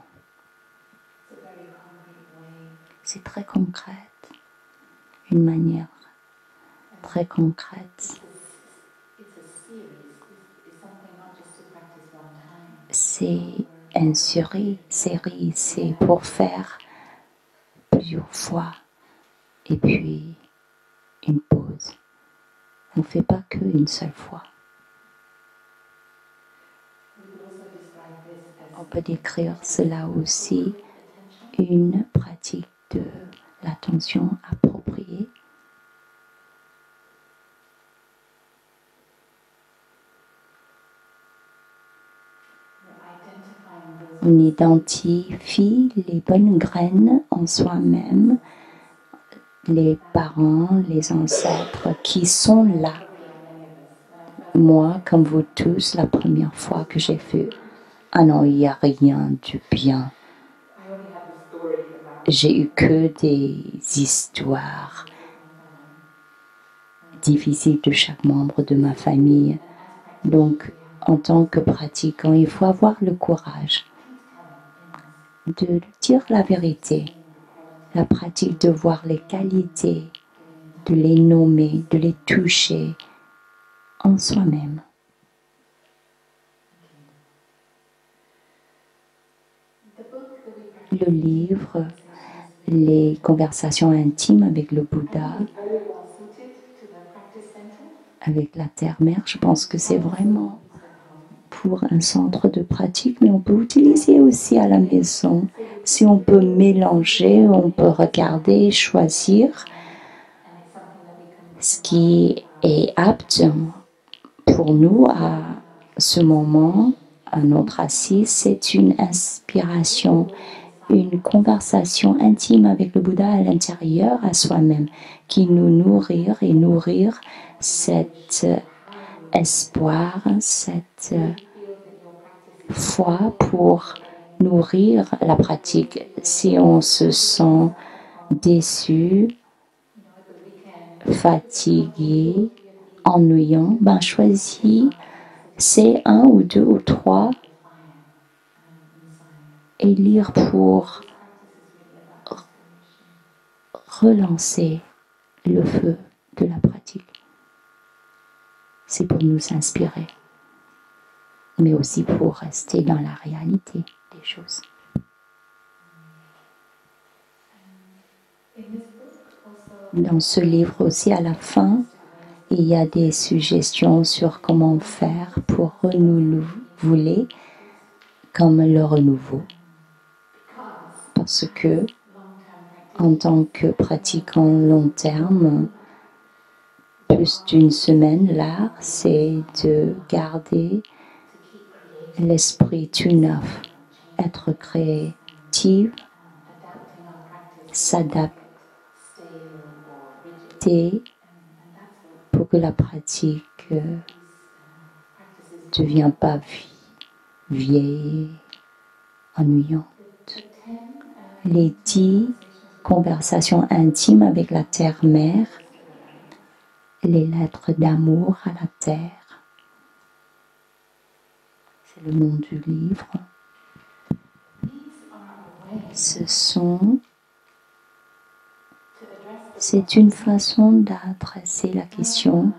C'est très concret, une manière très concrète. C'est une série, c'est pour faire plusieurs fois et puis une pause. On ne fait pas qu'une seule fois. On peut décrire cela aussi une pratique de l'attention appropriée. On identifie les bonnes graines en soi-même, les parents, les ancêtres qui sont là. Moi, comme vous tous, la première fois que j'ai fait, ah non, il n'y a rien de bien. J'ai eu que des histoires difficiles de chaque membre de ma famille. Donc, en tant que pratiquant, il faut avoir le courage de dire la vérité, la pratique de voir les qualités, de les nommer, de les toucher en soi-même. Le livre, les conversations intimes avec le Bouddha, avec la terre-mère, je pense que c'est vraiment pour un centre de pratique, mais on peut utiliser aussi à la maison. Si on peut mélanger, on peut regarder, choisir ce qui est apte pour nous à ce moment, à notre assise. C'est une inspiration, une conversation intime avec le Bouddha à l'intérieur, à soi-même, qui nous nourrir cet espoir, cette foi pour nourrir la pratique. Si on se sent déçu, fatigué, ennuyant, ben choisis c'est un ou deux ou trois et lire pour relancer le feu de la pratique. C'est pour nous inspirer, mais aussi pour rester dans la réalité des choses. Dans ce livre aussi, à la fin, il y a des suggestions sur comment faire pour renouveler comme le renouveau. Parce que, en tant que pratiquant long terme, plus d'une semaine, l'art, c'est de garder l'esprit tout neuf, être créatif, s'adapter pour que la pratique ne devienne pas vieille, ennuyante. Les 10 conversations intimes avec la terre-mère, les lettres d'amour à la terre. C'est le nom du livre. C'est une façon d'adresser la question: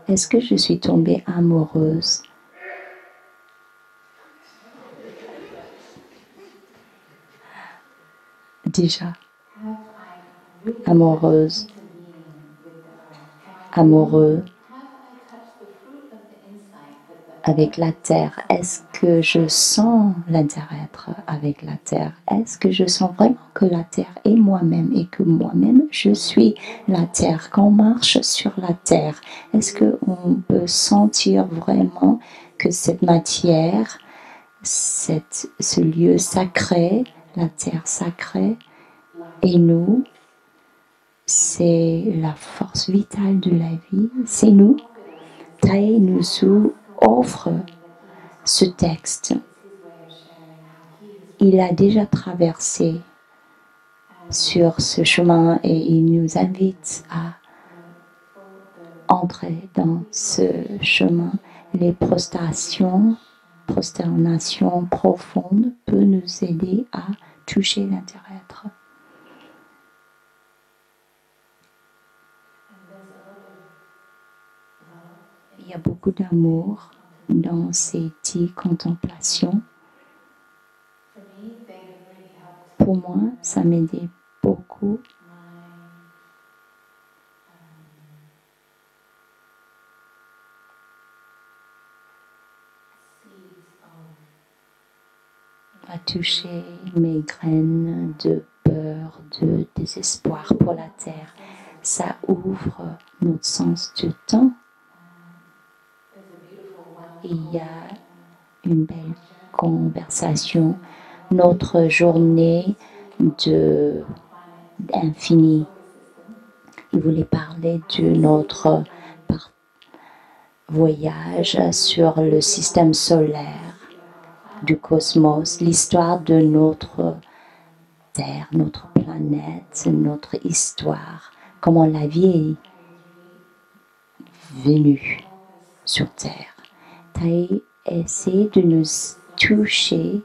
est-ce que je suis tombée amoureuse déjà? Amoureuse, amoureux avec la terre. Est-ce que je sens l'interaction avec la terre? Est-ce que je sens vraiment que la terre est moi-même et que moi-même je suis la terre? Quand on marche sur la terre, est-ce qu'on peut sentir vraiment que cette matière, ce lieu sacré, la terre sacrée, et nous, c'est la force vitale de la vie, c'est nous. Thayé Nussu offre ce texte. Il a déjà traversé sur ce chemin et il nous invite à entrer dans ce chemin. Les prosternations profondes peuvent nous aider à toucher l'intérieur. Il y a beaucoup d'amour dans ces 10 contemplations. pour moi, ça m'aidait beaucoup. À toucher mes graines de peur, de désespoir pour la terre. Ça ouvre notre sens du temps. Il y a une belle conversation, notre journée d'infini. Il voulait parler de notre voyage sur le système solaire, du cosmos, l'histoire de notre Terre, notre planète, notre histoire, comment la vie est venue sur Terre. Thaï essaie de nous toucher,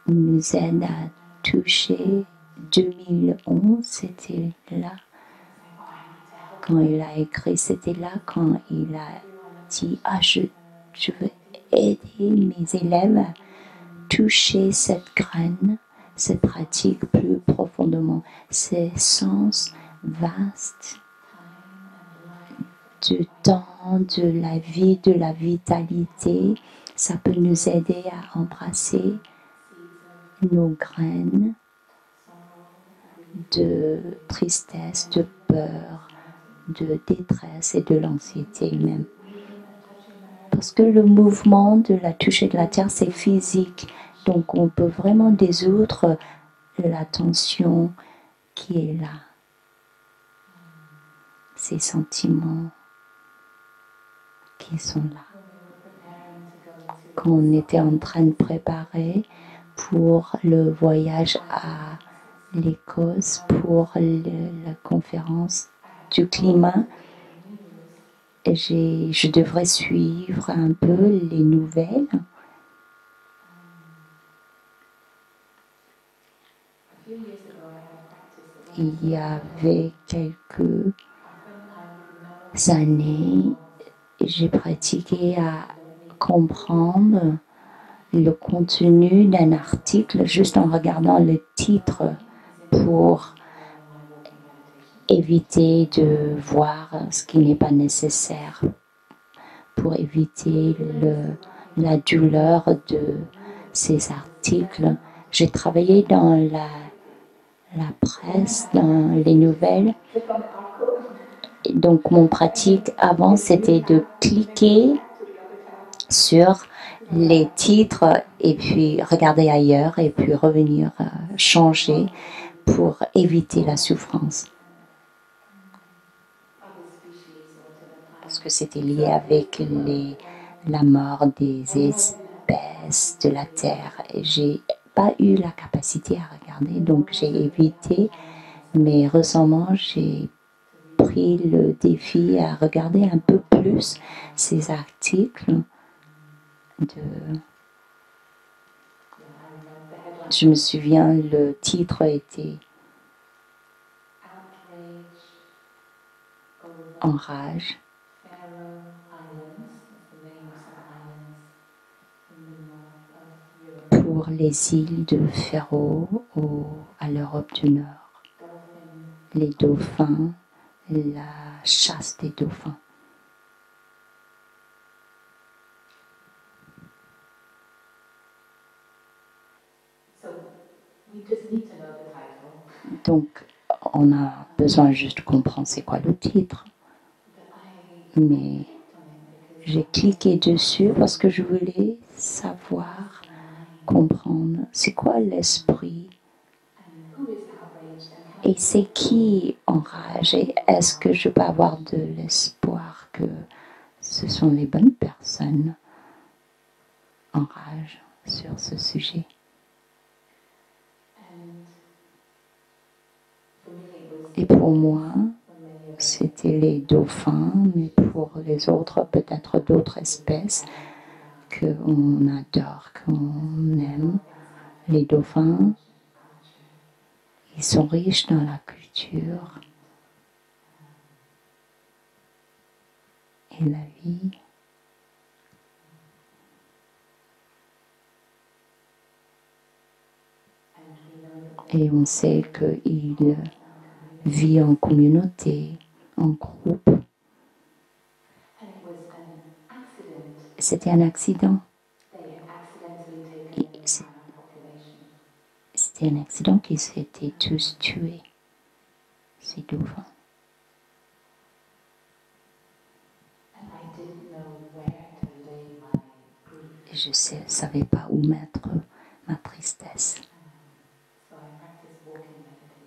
nous aide à toucher. 2011, c'était là. Quand il a écrit, c'était là quand il a dit « Ah, je veux aider mes élèves à toucher cette graine, cette pratique plus profondément, ces sens vastes du temps, de la vie, de la vitalité. Ça peut nous aider à embrasser nos graines de tristesse, de peur, de détresse et de l'anxiété même. Parce que le mouvement de la toucher de la terre, c'est physique. Donc on peut vraiment désoudre la tension qui est là. Ces sentiments qui sont là. Quand on était en train de préparer pour le voyage à l'Écosse, pour la conférence du climat, je devrais suivre un peu les nouvelles. Il y avait quelques années, j'ai pratiqué à comprendre le contenu d'un article juste en regardant le titre pour éviter de voir ce qui n'est pas nécessaire, pour éviter la douleur de ces articles. J'ai travaillé dans la presse, dans les nouvelles. Donc mon pratique avant, c'était de cliquer sur les titres et puis regarder ailleurs et puis revenir changer pour éviter la souffrance. Parce que c'était lié avec la mort des espèces de la Terre. J'ai pas eu la capacité à regarder, donc j'ai évité. Mais récemment, j'ai pris le défi à regarder un peu plus ces articles. Je me souviens, le titre était Enrage. Pour les îles de Féroé à l'Europe du Nord. Les dauphins, la chasse des dauphins. Donc, on a besoin juste de comprendre c'est quoi le titre. Mais j'ai cliqué dessus parce que je voulais savoir, comprendre c'est quoi l'esprit et c'est qui enrage et est-ce que je peux avoir de l'espoir que ce sont les bonnes personnes enragées sur ce sujet. Et pour moi, c'était les dauphins, mais pour les autres, peut-être d'autres espèces qu'on adore, qu'on aime. Les dauphins, ils sont riches dans la culture et la vie. Et on sait qu'il vit en communauté, en groupe. C'était un accident. C'était un accident qu'ils s'étaient tous tués. C'est devant. Et je ne savais pas où mettre ma tristesse.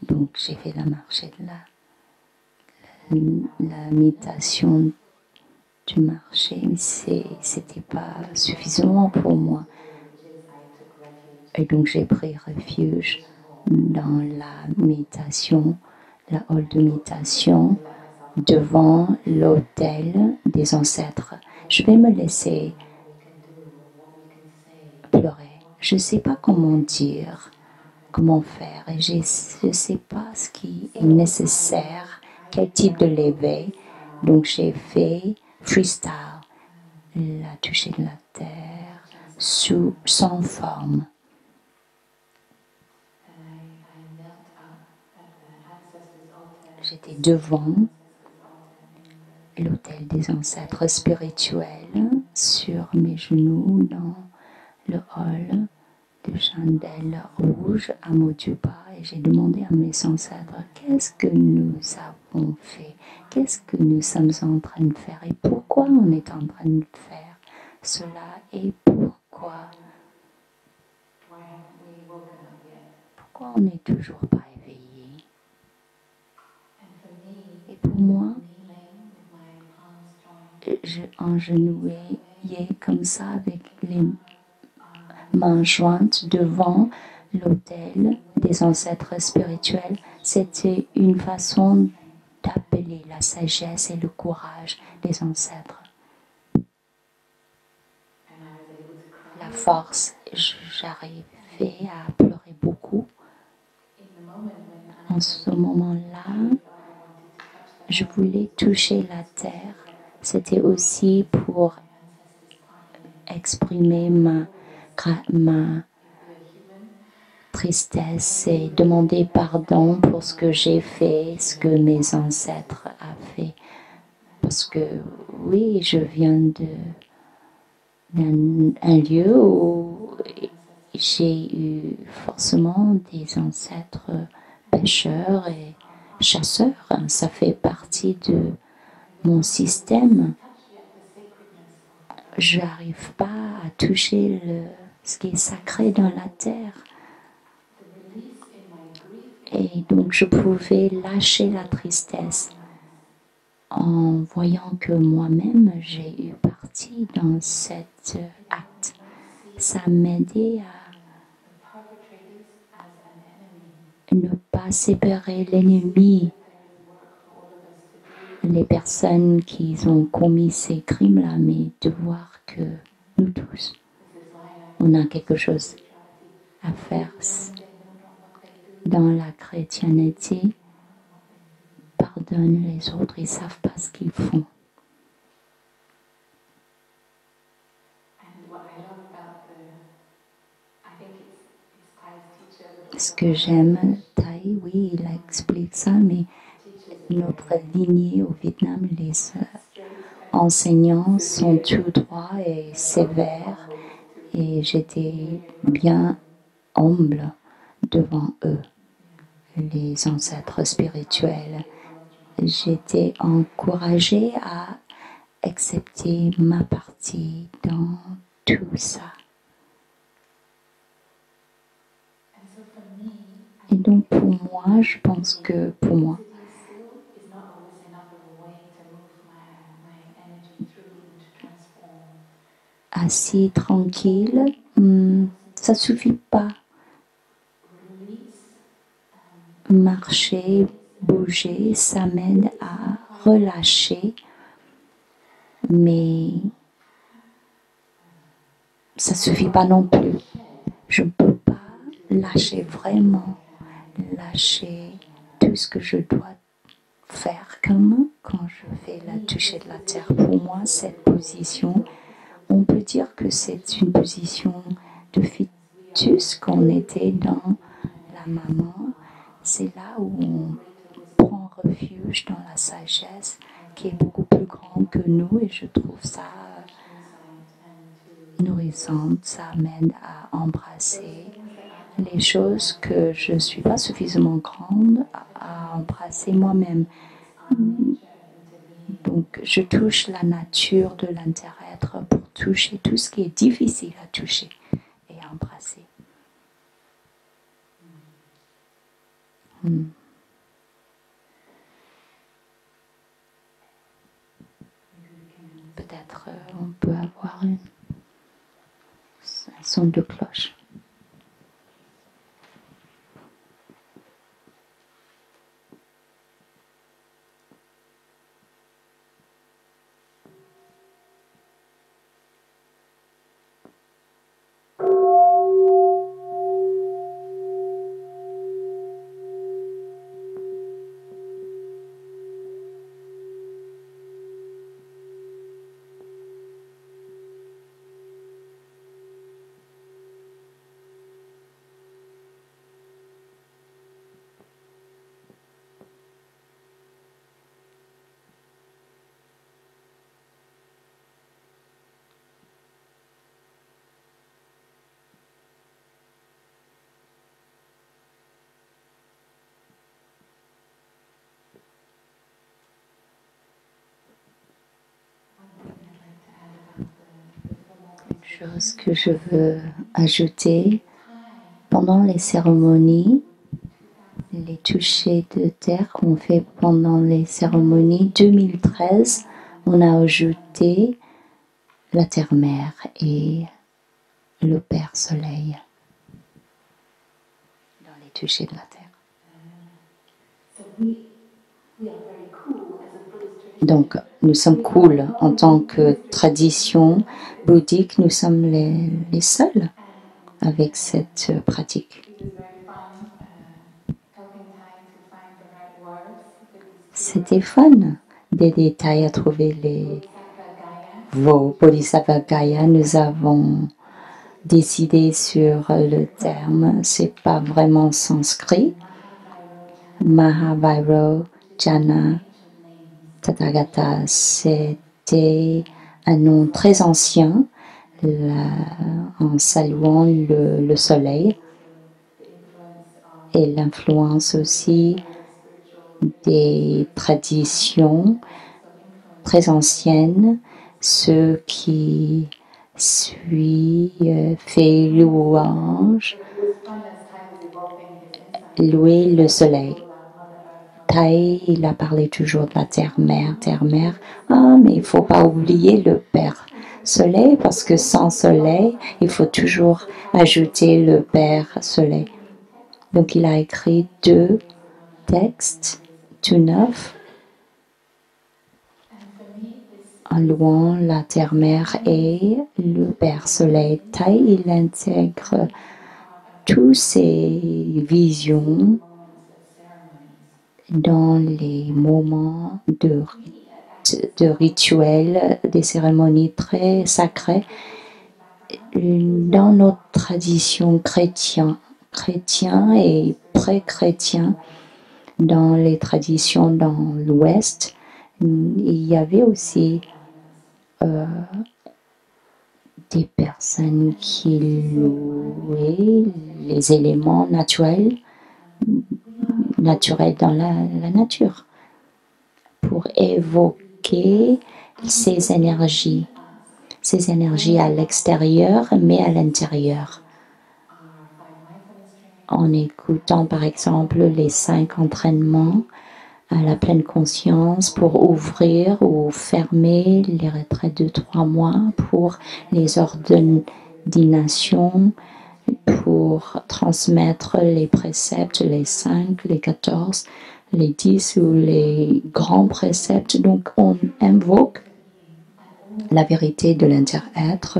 Donc j'ai fait la marche de la méditation du marché, mais c'était pas suffisant pour moi. Et donc j'ai pris refuge dans la méditation, la hall de méditation, devant l'autel des ancêtres. Je vais me laisser pleurer. Je ne sais pas comment dire, comment faire, et je ne sais pas ce qui est nécessaire, quel type de l'éveil. Donc j'ai fait freestyle, la toucher de la terre, sans forme. J'étais devant l'autel des ancêtres spirituels, sur mes genoux, dans le hall de chandelles rouges à Motuba, et j'ai demandé à mes ancêtres qu'est-ce que nous avons fait, qu'est-ce que nous sommes en train de faire et pourquoi on est en train de faire cela et pourquoi on n'est toujours pas éveillé. Et pour moi, je engenouillais comme ça avec les mains jointes devant l'autel des ancêtres spirituels. C'était une façon d'appeler la sagesse et le courage des ancêtres. La force, j'arrivais à pleurer beaucoup. En ce moment-là, je voulais toucher la terre. C'était aussi pour exprimer ma tristesse et demander pardon pour ce que j'ai fait, ce que mes ancêtres ont fait. Parce que oui, je viens d'un lieu où j'ai eu forcément des ancêtres pêcheurs et chasseurs. Ça fait partie de mon système. Je n'arrive pas à toucher ce qui est sacré dans la terre. Et donc je pouvais lâcher la tristesse en voyant que moi-même j'ai eu partie dans cet acte. Ça m'aidait à ne pas séparer l'ennemi, les personnes qui ont commis ces crimes-là, mais de voir que nous tous, on a quelque chose à faire dans la chrétienté. Pardonne les autres, ils ne savent pas ce qu'ils font. Ce que j'aime, Thaï, oui, il explique ça, mais notre lignée au Vietnam, les enseignants sont tout droits et sévères, et j'étais bien humble devant eux, les ancêtres spirituels. J'étais encouragée à accepter ma partie dans tout ça. Et donc pour moi, je pense que pour moi, assis tranquille, ça ne suffit pas. Marcher, bouger, ça m'aide à relâcher, mais ça ne suffit pas non plus. Je ne peux pas lâcher vraiment, lâcher tout ce que je dois faire comme quand je fais la toucher de la terre. Pour moi, cette position, on peut dire que c'est une position de fœtus, qu'on était dans la la maman, c'est là où on prend refuge dans la sagesse qui est beaucoup plus grande que nous et je trouve ça nourrissante, ça m'aide à embrasser les choses que je ne suis pas suffisamment grande à embrasser moi-même. Donc, je touche la nature de l'inter-être pour toucher tout ce qui est difficile à toucher et à embrasser. Peut-être on peut avoir un son de cloche. Chose que je veux ajouter, pendant les cérémonies, les touchés de terre qu'on fait pendant les cérémonies 2013, on a ajouté la terre-mère et le Père Soleil dans les touchés de la terre. Donc, nous sommes cool en tant que tradition bouddhique, nous sommes les seuls avec cette pratique. C'était fun, des détails à trouver vos Bodhisattva Gaya. Nous avons décidé sur le terme, c'est pas vraiment sanskrit. Mahavairo Jana Tathagata, c'était un nom très ancien en saluant le soleil et l'influence aussi des traditions très anciennes, ceux qui fait louange, louer le soleil. Thai, il a parlé toujours de la terre-mère, terre-mère. Ah, mais il ne faut pas oublier le Père Soleil, parce que sans Soleil, il faut toujours ajouter le Père Soleil. Donc, il a écrit 2 textes tout neufs en louant la terre-mère et le Père Soleil. Thai, il intègre toutes ces visions dans les moments de rituels, des cérémonies très sacrées. Dans notre tradition chrétienne et pré-chrétien, dans les traditions dans l'Ouest, il y avait aussi des personnes qui louaient les éléments naturels dans la nature pour évoquer ces énergies à l'extérieur mais à l'intérieur. En écoutant par exemple les 5 entraînements à la pleine conscience pour ouvrir ou fermer les retraites de 3 mois, pour les ordinations, pour transmettre les préceptes, les 5, les 14, les 10 ou les grands préceptes. Donc on invoque la vérité de l'inter-être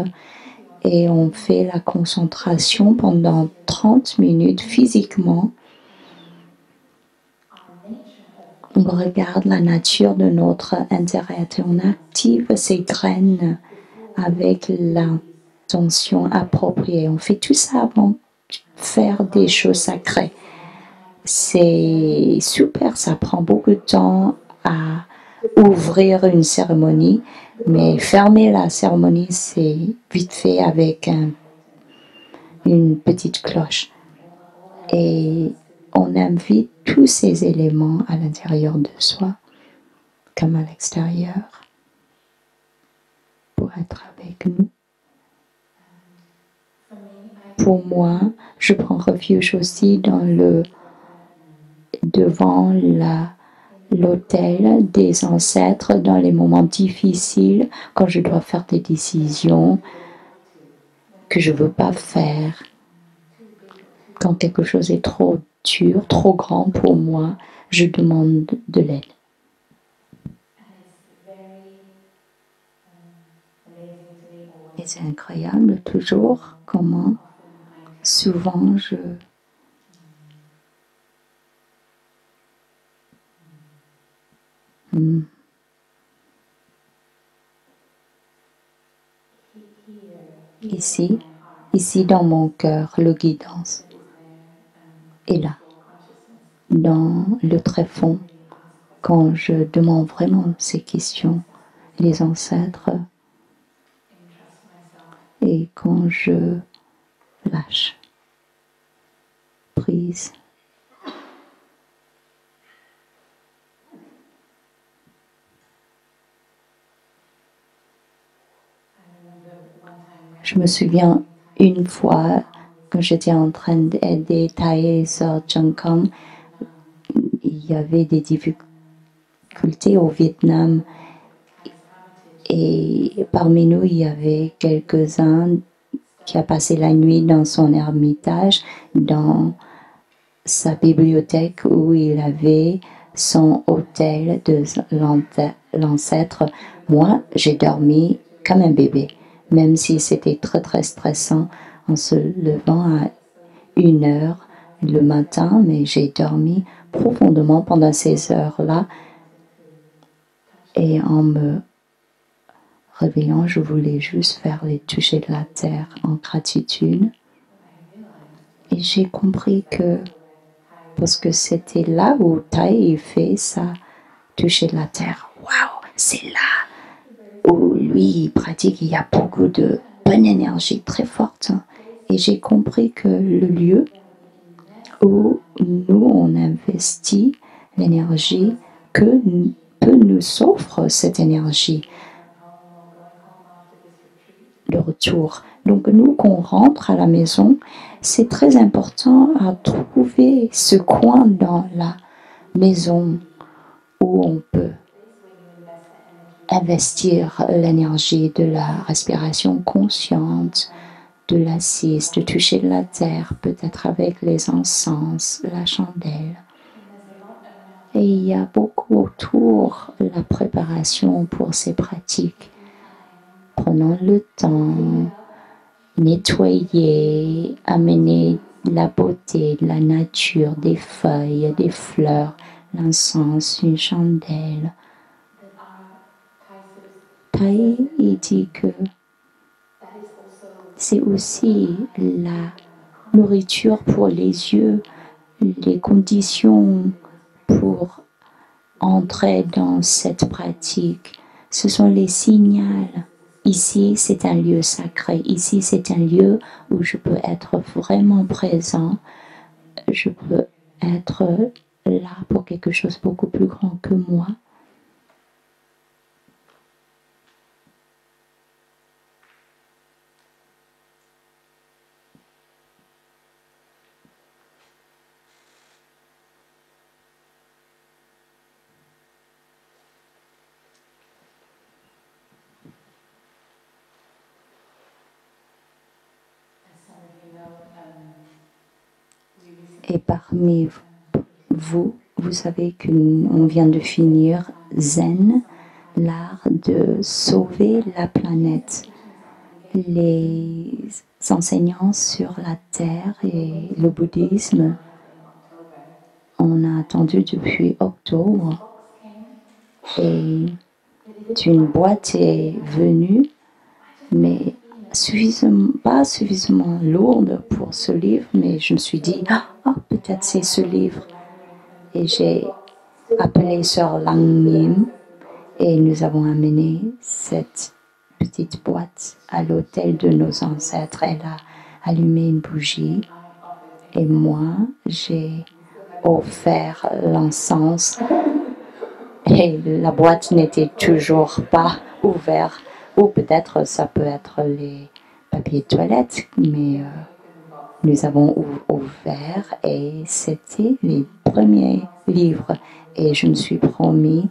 et on fait la concentration pendant 30 minutes physiquement. On regarde la nature de notre inter-être et on active ces graines avec l'intention appropriée. On fait tout ça avant de faire des choses sacrées. c'est super, ça prend beaucoup de temps à ouvrir une cérémonie, mais fermer la cérémonie, c'est vite fait avec une petite cloche. Et on invite tous ces éléments à l'intérieur de soi, comme à l'extérieur, pour être avec nous. Pour moi, je prends refuge aussi devant l'autel des ancêtres dans les moments difficiles, quand je dois faire des décisions que je ne veux pas faire. Quand quelque chose est trop dur, trop grand pour moi, je demande de l'aide. Et c'est incroyable toujours comment souvent Ici dans mon cœur, le guidance est là, dans le tréfonds, quand je demande vraiment ces questions, les ancêtres, et quand je lâche prise. Je me souviens une fois, quand j'étais en train d'aider Thaï Sor Changkam, il y avait des difficultés au Vietnam. Et parmi nous, il y avait quelques-uns qui a passé la nuit dans son ermitage, dans sa bibliothèque où il avait son autel de l'ancêtre. Moi, j'ai dormi comme un bébé, même si c'était très très stressant en se levant à 1h le matin, mais j'ai dormi profondément pendant ces heures-là. Et en me réveillant, je voulais juste faire les toucher de la terre en gratitude. Et j'ai compris que, parce que c'était là où Thaï fait ça, toucher de la terre. Waouh, c'est là où lui il pratique, il y a beaucoup de bonne énergie très forte. Et j'ai compris que le lieu où nous on investit l'énergie, que peut nous offre cette énergie, le retour. Donc nous, qu'on rentre à la maison, c'est très important à trouver ce coin dans la maison où on peut investir l'énergie de la respiration consciente, de l'assise, de toucher la terre, peut-être avec les encens, la chandelle. Et il y a beaucoup autour la préparation pour ces pratiques. Prenons le temps, nettoyer, amener la beauté de la nature, des feuilles, des fleurs, l'encens, une chandelle. Thaï, il dit que c'est aussi la nourriture pour les yeux, les conditions pour entrer dans cette pratique. Ce sont les signaux. Ici, c'est un lieu sacré. Ici, c'est un lieu où je peux être vraiment présent. Je peux être là pour quelque chose de beaucoup plus grand que moi. Et parmi vous, vous savez qu'on vient de finir Zen, l'art de sauver la planète. Les enseignants sur la Terre et le bouddhisme, on a attendu depuis octobre et une boîte est venue, mais pas suffisamment lourde pour ce livre, mais je me suis dit, peut-être c'est ce livre. Et j'ai appelé Sœur Langmim et nous avons amené cette petite boîte à l'autel de nos ancêtres. Elle a allumé une bougie et moi, j'ai offert l'encens et la boîte n'était toujours pas ouverte. Ou peut-être ça peut être les papiers de toilette, mais nous avons ouvert et c'était les premiers livres. Et je me suis promis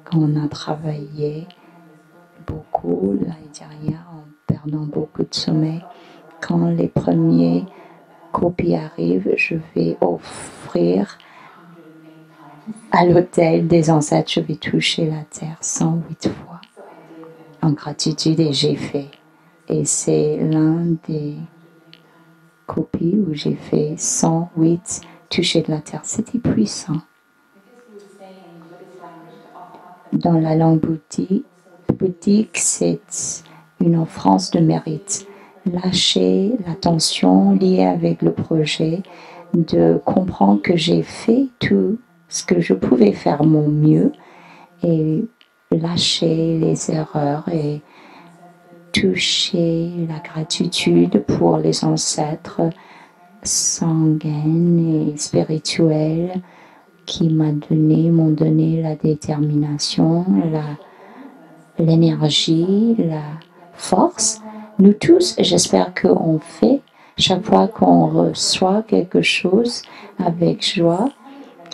qu'on a travaillé beaucoup l'année dernière en perdant beaucoup de sommeil. Quand les premiers copies arrivent, je vais offrir à l'autel des ancêtres, je vais toucher la terre 108 fois en gratitude et j'ai fait. Et c'est l'un des copies où j'ai fait 108 toucher de la terre. C'était puissant. Dans la langue bouddhique, c'est une offrande de mérite. Lâcher la tension liée avec le projet, de comprendre que j'ai fait tout ce que je pouvais faire mon mieux et lâcher les erreurs et toucher la gratitude pour les ancêtres sanguins et spirituels qui m'ont donné la détermination, l'énergie, la force. Nous tous, j'espère qu'on fait chaque fois qu'on reçoit quelque chose avec joie,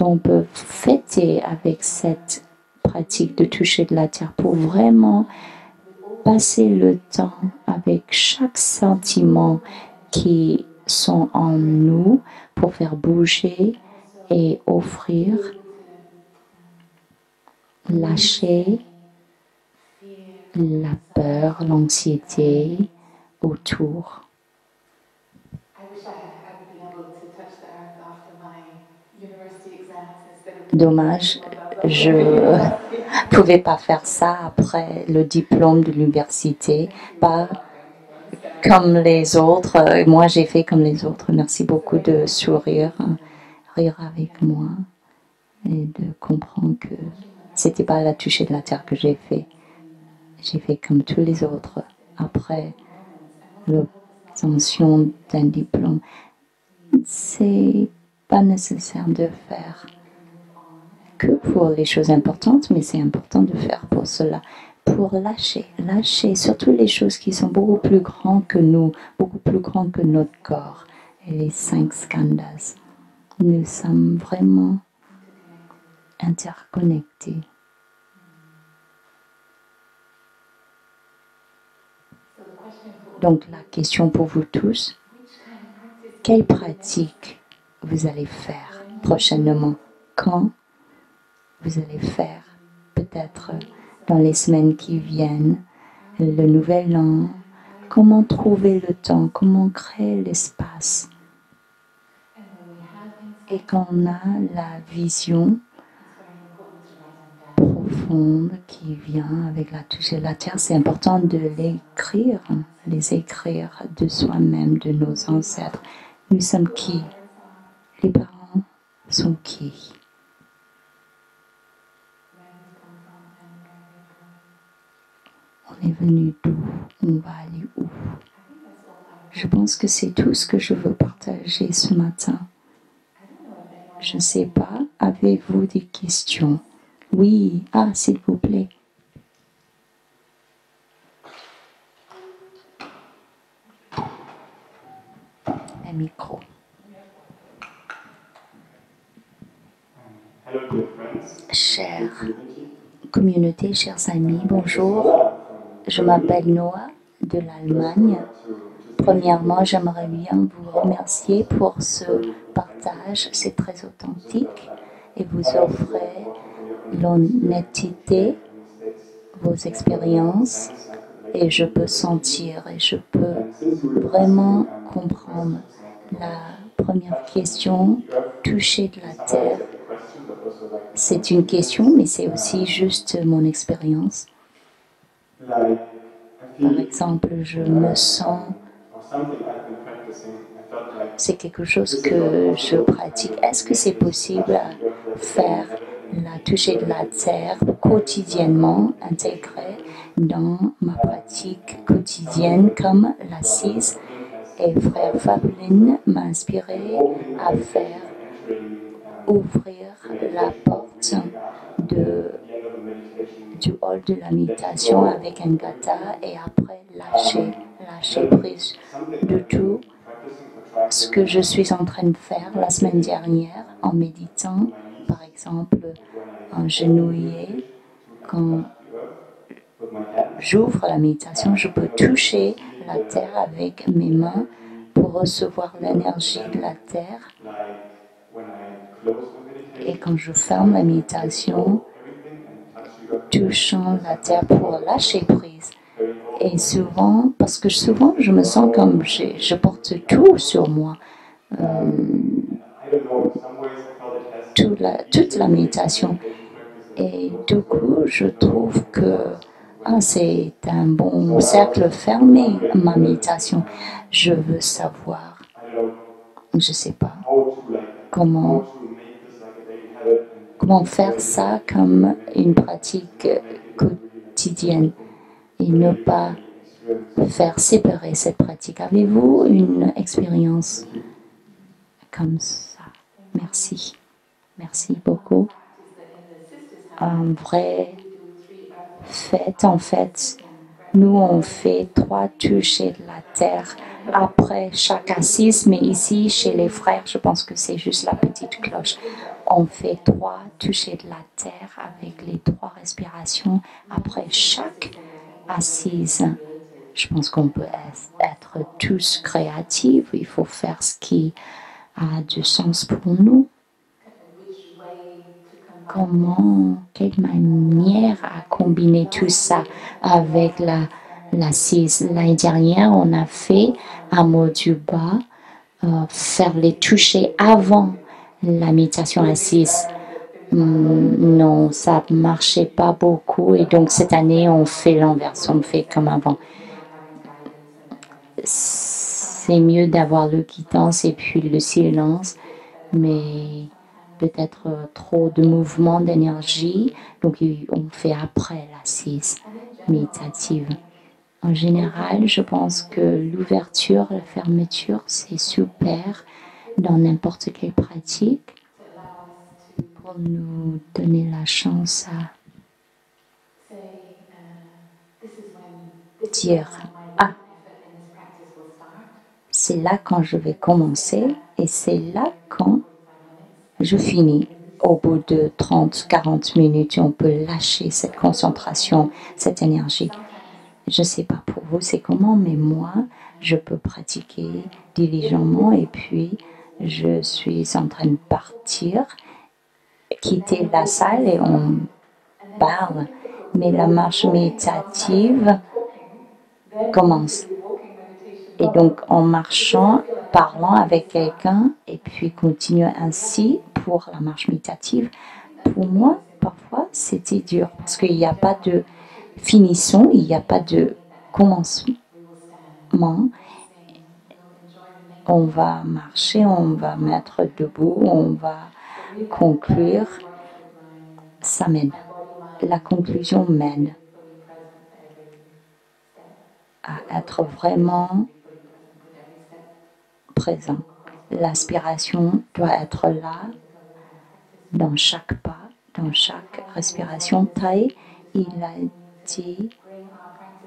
on peut fêter avec cette pratique de toucher de la terre pour vraiment passer le temps avec chaque sentiment qui sont en nous pour faire bouger et offrir, lâcher la peur, l'anxiété autour. Dommage, je ne pouvais pas faire ça après le diplôme de l'université, pas comme les autres. Moi, j'ai fait comme les autres. Merci beaucoup de sourire, rire avec moi et de comprendre que c'était pas la toucher de la terre que j'ai fait. J'ai fait comme tous les autres après l'obtention d'un diplôme. C'est pas nécessaire de faire que pour les choses importantes, mais c'est important de faire pour cela, pour lâcher surtout les choses qui sont beaucoup plus grandes que nous, beaucoup plus grandes que notre corps et les 5 skandhas. Nous sommes vraiment interconnectés. Donc la question pour vous tous, quelle pratique vous allez faire prochainement? Quand vous allez faire? Peut-être dans les semaines qui viennent, le nouvel an. Comment trouver le temps? Comment créer l'espace? Et quand on a la vision profonde qui vient avec la touche de la terre, c'est important de les écrire de soi-même, de nos ancêtres. Nous sommes qui? Les parents sont qui? On est venu d'où? On va aller où? Je pense que c'est tout ce que je veux partager ce matin. Je ne sais pas, avez-vous des questions? Oui, s'il vous plaît. Un micro. Chère communauté, chers amis, bonjour. Je m'appelle Noah de l'Allemagne. Premièrement, j'aimerais bien vous remercier pour ce partage. C'est très authentique et vous offrez l'honnêteté, vos expériences et je peux sentir et je peux vraiment comprendre. La première question, toucher de la terre, c'est une question, mais c'est aussi juste mon expérience. Par exemple, je me sens, c'est quelque chose que je pratique. Est-ce que c'est possible faire la toucher de la terre quotidiennement, intégrée dans ma pratique quotidienne comme l'assise. Et frère Fablin m'a inspiré à faire ouvrir la porte du hall de la méditation avec un gata et après lâcher prise de tout ce que je suis en train de faire la semaine dernière en méditant, par exemple en genouillé. Quand j'ouvre la méditation, je peux toucher la terre avec mes mains pour recevoir l'énergie de la terre. Et quand je ferme la méditation, touchant la terre pour lâcher prise. Et souvent, parce que souvent je me sens comme je porte tout sur moi. Toute la méditation. Et du coup, je trouve que c'est un bon cercle fermé, ma méditation. Je veux savoir, je ne sais pas, comment faire ça comme une pratique quotidienne et ne pas faire séparer cette pratique. Avez-vous une expérience comme ça? Merci. Merci beaucoup. Un vrai fait, en fait, nous on fait 3 touchés de la terre après chaque assise, mais ici chez les frères, je pense que c'est juste la petite cloche. On fait 3 touchés de la terre avec les 3 respirations après chaque assise. Je pense qu'on peut être tous créatifs. Il faut faire ce qui a du sens pour nous. Quelle manière à combiner tout ça avec l'assise. L'année dernière, on a fait un mot du bas, faire les toucher avant la méditation assise. Non, ça ne marchait pas beaucoup et donc cette année, on fait l'inverse, on fait comme avant. C'est mieux d'avoir le guidance et puis le silence, mais peut-être trop de mouvement d'énergie, donc on fait après l'assise méditative. En général, je pense que l'ouverture, la fermeture, c'est super dans n'importe quelle pratique pour nous donner la chance à dire « Ah, c'est là quand je vais commencer et c'est là quand je finis. » Au bout de 30-40 minutes, on peut lâcher cette concentration, cette énergie. Je ne sais pas pour vous c'est comment, mais moi, je peux pratiquer diligemment et puis je suis en train de partir, quitter la salle et on parle. Mais la marche méditative commence. Et donc, en marchant, parlant avec quelqu'un et puis continuer ainsi pour la marche méditative, pour moi, parfois, c'était dur parce qu'il n'y a pas de finition, il n'y a pas de commencement. On va marcher, on va mettre debout, on va conclure. Ça mène. La conclusion mène à être vraiment présent. L'aspiration doit être là, dans chaque pas, dans chaque respiration. Thaï, il a dit,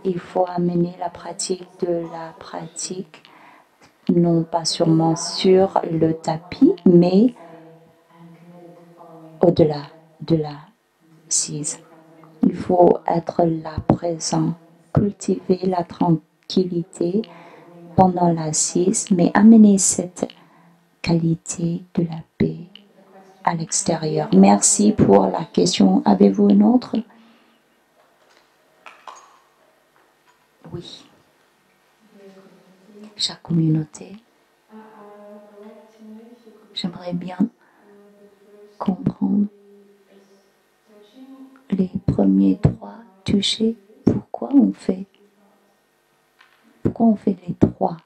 il faut amener la pratique de la pratique, non pas seulement sur le tapis, mais au-delà de la assise. Il faut être là présent, cultiver la tranquillité pendant l'assise, mais amener cette qualité de la paix à l'extérieur. Merci pour la question. Avez-vous une autre? Oui. Chaque communauté. J'aimerais bien comprendre les premiers 3 touchés. Pourquoi on fait les 3?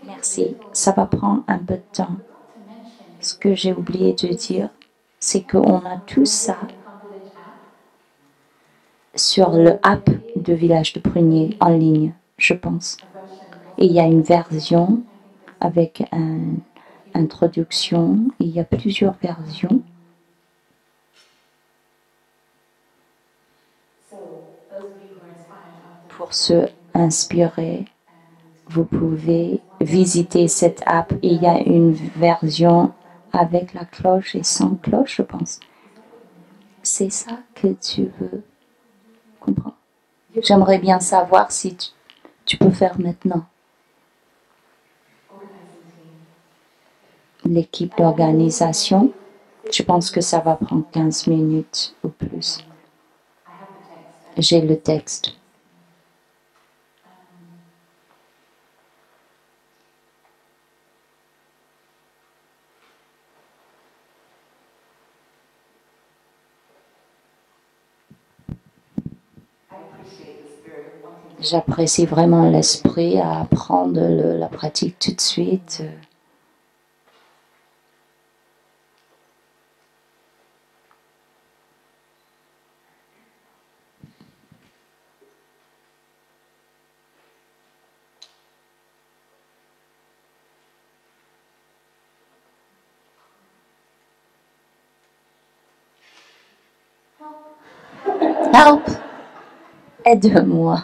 Merci. Ça va prendre un peu de temps. Ce que j'ai oublié de dire, c'est qu'on a tout ça sur le app de Village de Prunier en ligne, je pense. Et il y a une version avec une introduction. Il y a plusieurs versions. Pour se inspirer, vous pouvez visiter cette app. Il y a une version avec la cloche et sans cloche, je pense. C'est ça que tu veux comprendre. J'aimerais bien savoir si tu peux faire maintenant. L'équipe d'organisation, je pense que ça va prendre 15 minutes ou plus. J'ai le texte. J'apprécie vraiment l'esprit à apprendre la pratique tout de suite. Help! Aide-moi.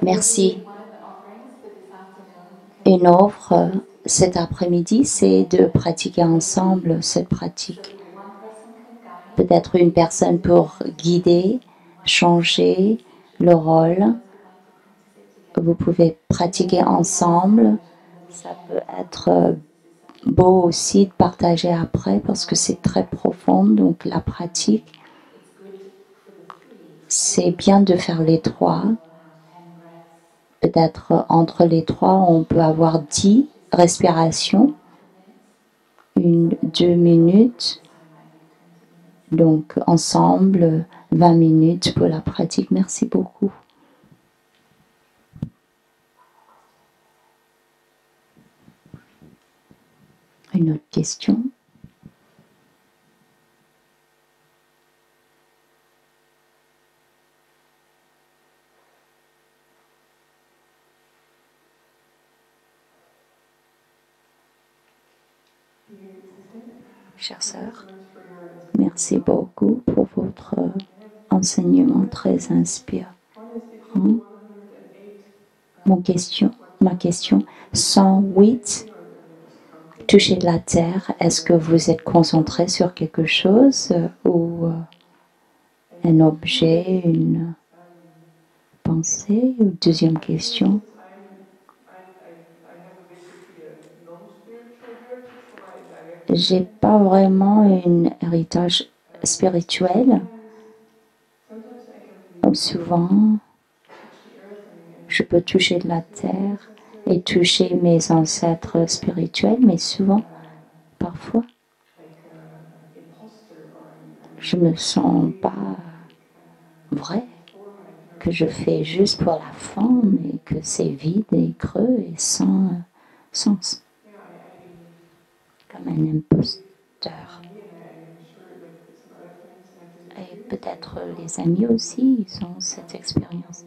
Merci. Une offre cet après-midi, c'est de pratiquer ensemble cette pratique. Peut-être une personne pour guider, changer le rôle. Vous pouvez pratiquer ensemble. Ça peut être beau aussi de partager après parce que c'est très profond. Donc la pratique, c'est bien de faire les trois. Peut-être entre les trois, on peut avoir 10 respirations, 2 minutes. Donc ensemble, 20 minutes pour la pratique. Merci beaucoup. Une autre question? Chère sœur, merci beaucoup pour votre enseignement très inspirant. Ma question, 108, toucher de la terre, est-ce que vous êtes concentré sur quelque chose ou un objet, une pensée? Ou deuxième question. J'ai pas vraiment un héritage spirituel. Souvent, je peux toucher de la terre et toucher mes ancêtres spirituels, mais souvent, parfois, je me sens pas vrai, que je fais juste pour la forme et que c'est vide et creux et sans sens, comme un imposteur. Et peut-être les amis aussi, ils ont cette expérience.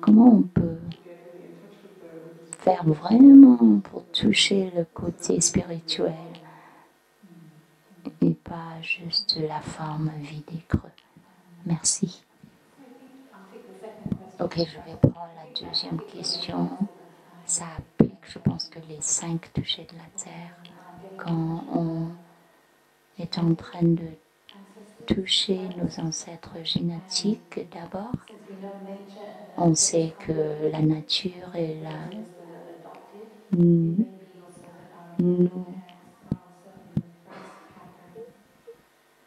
Comment on peut faire vraiment pour toucher le côté spirituel et pas juste la forme vide et creux? Merci. Ok, je vais prendre la deuxième question. Ça applique, je pense, que les 5 touchés de la terre. Quand on est en train de toucher nos ancêtres génétiques d'abord, on sait que la nature est là.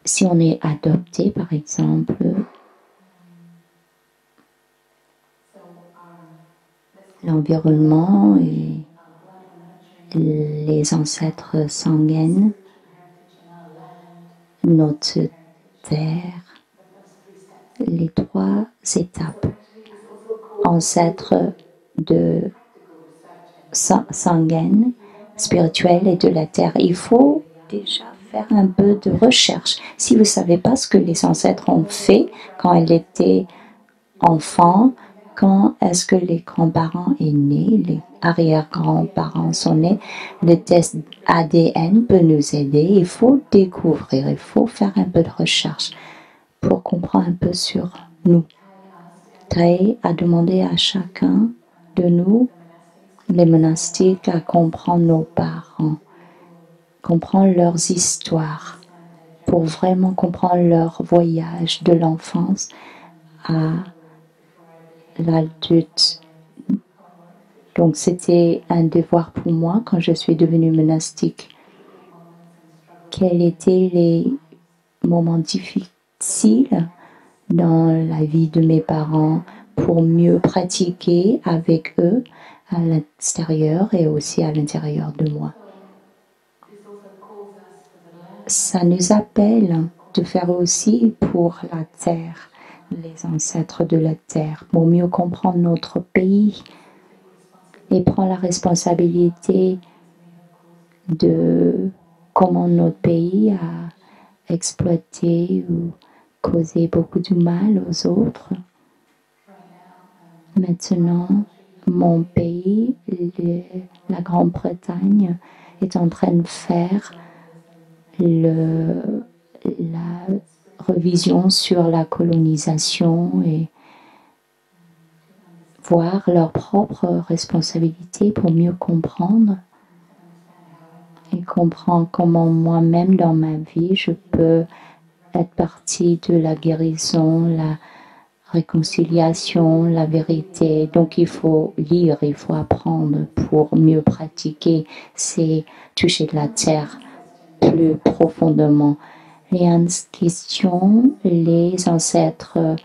Si on est adopté, par exemple, l'environnement et les ancêtres sanguins, notre terre, les 3 étapes. Ancêtres de sanguins, spirituels et de la terre. Il faut déjà faire un peu de recherche. Si vous ne savez pas ce que les ancêtres ont fait quand ils étaient enfants, quand est-ce que les grands-parents sont nés, les arrière-grands-parents sont nés, le test ADN peut nous aider. Il faut découvrir, il faut faire un peu de recherche pour comprendre un peu sur nous. Thay a demandé à chacun de nous, les monastiques, à comprendre nos parents, comprendre leurs histoires, pour vraiment comprendre leur voyage de l'enfance à l'adulte. Donc c'était un devoir pour moi quand je suis devenue monastique. Quels étaient les moments difficiles dans la vie de mes parents pour mieux pratiquer avec eux à l'extérieur et aussi à l'intérieur de moi. Ça nous appelle de faire aussi pour la terre, les ancêtres de la terre, pour mieux comprendre notre pays et prendre la responsabilité de comment notre pays a exploité ou causé beaucoup de mal aux autres. Maintenant, mon pays, la Grande-Bretagne, est en train de faire la révision sur la colonisation et voir leurs propres responsabilités pour mieux comprendre et comprendre comment moi-même dans ma vie je peux être partie de la guérison, la réconciliation, la vérité. Donc il faut lire, il faut apprendre pour mieux pratiquer, c'est toucher de la terre plus profondément. Et en question, les ancêtres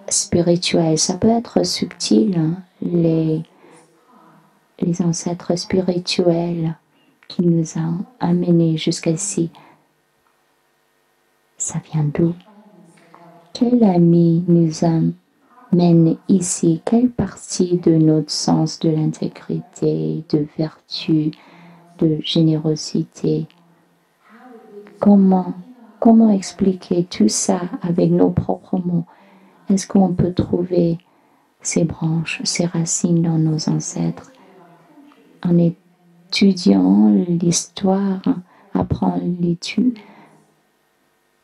spirituels, ça peut être subtil, hein? Les ancêtres spirituels qui nous ont amenés jusqu'ici, ça vient d'où? Quel ami nous amène ici? Quelle partie de notre sens de l'intégrité, de vertu, de générosité? Comment expliquer tout ça avec nos propres mots? Est-ce qu'on peut trouver ces branches, ces racines dans nos ancêtres? En étudiant l'histoire, apprendre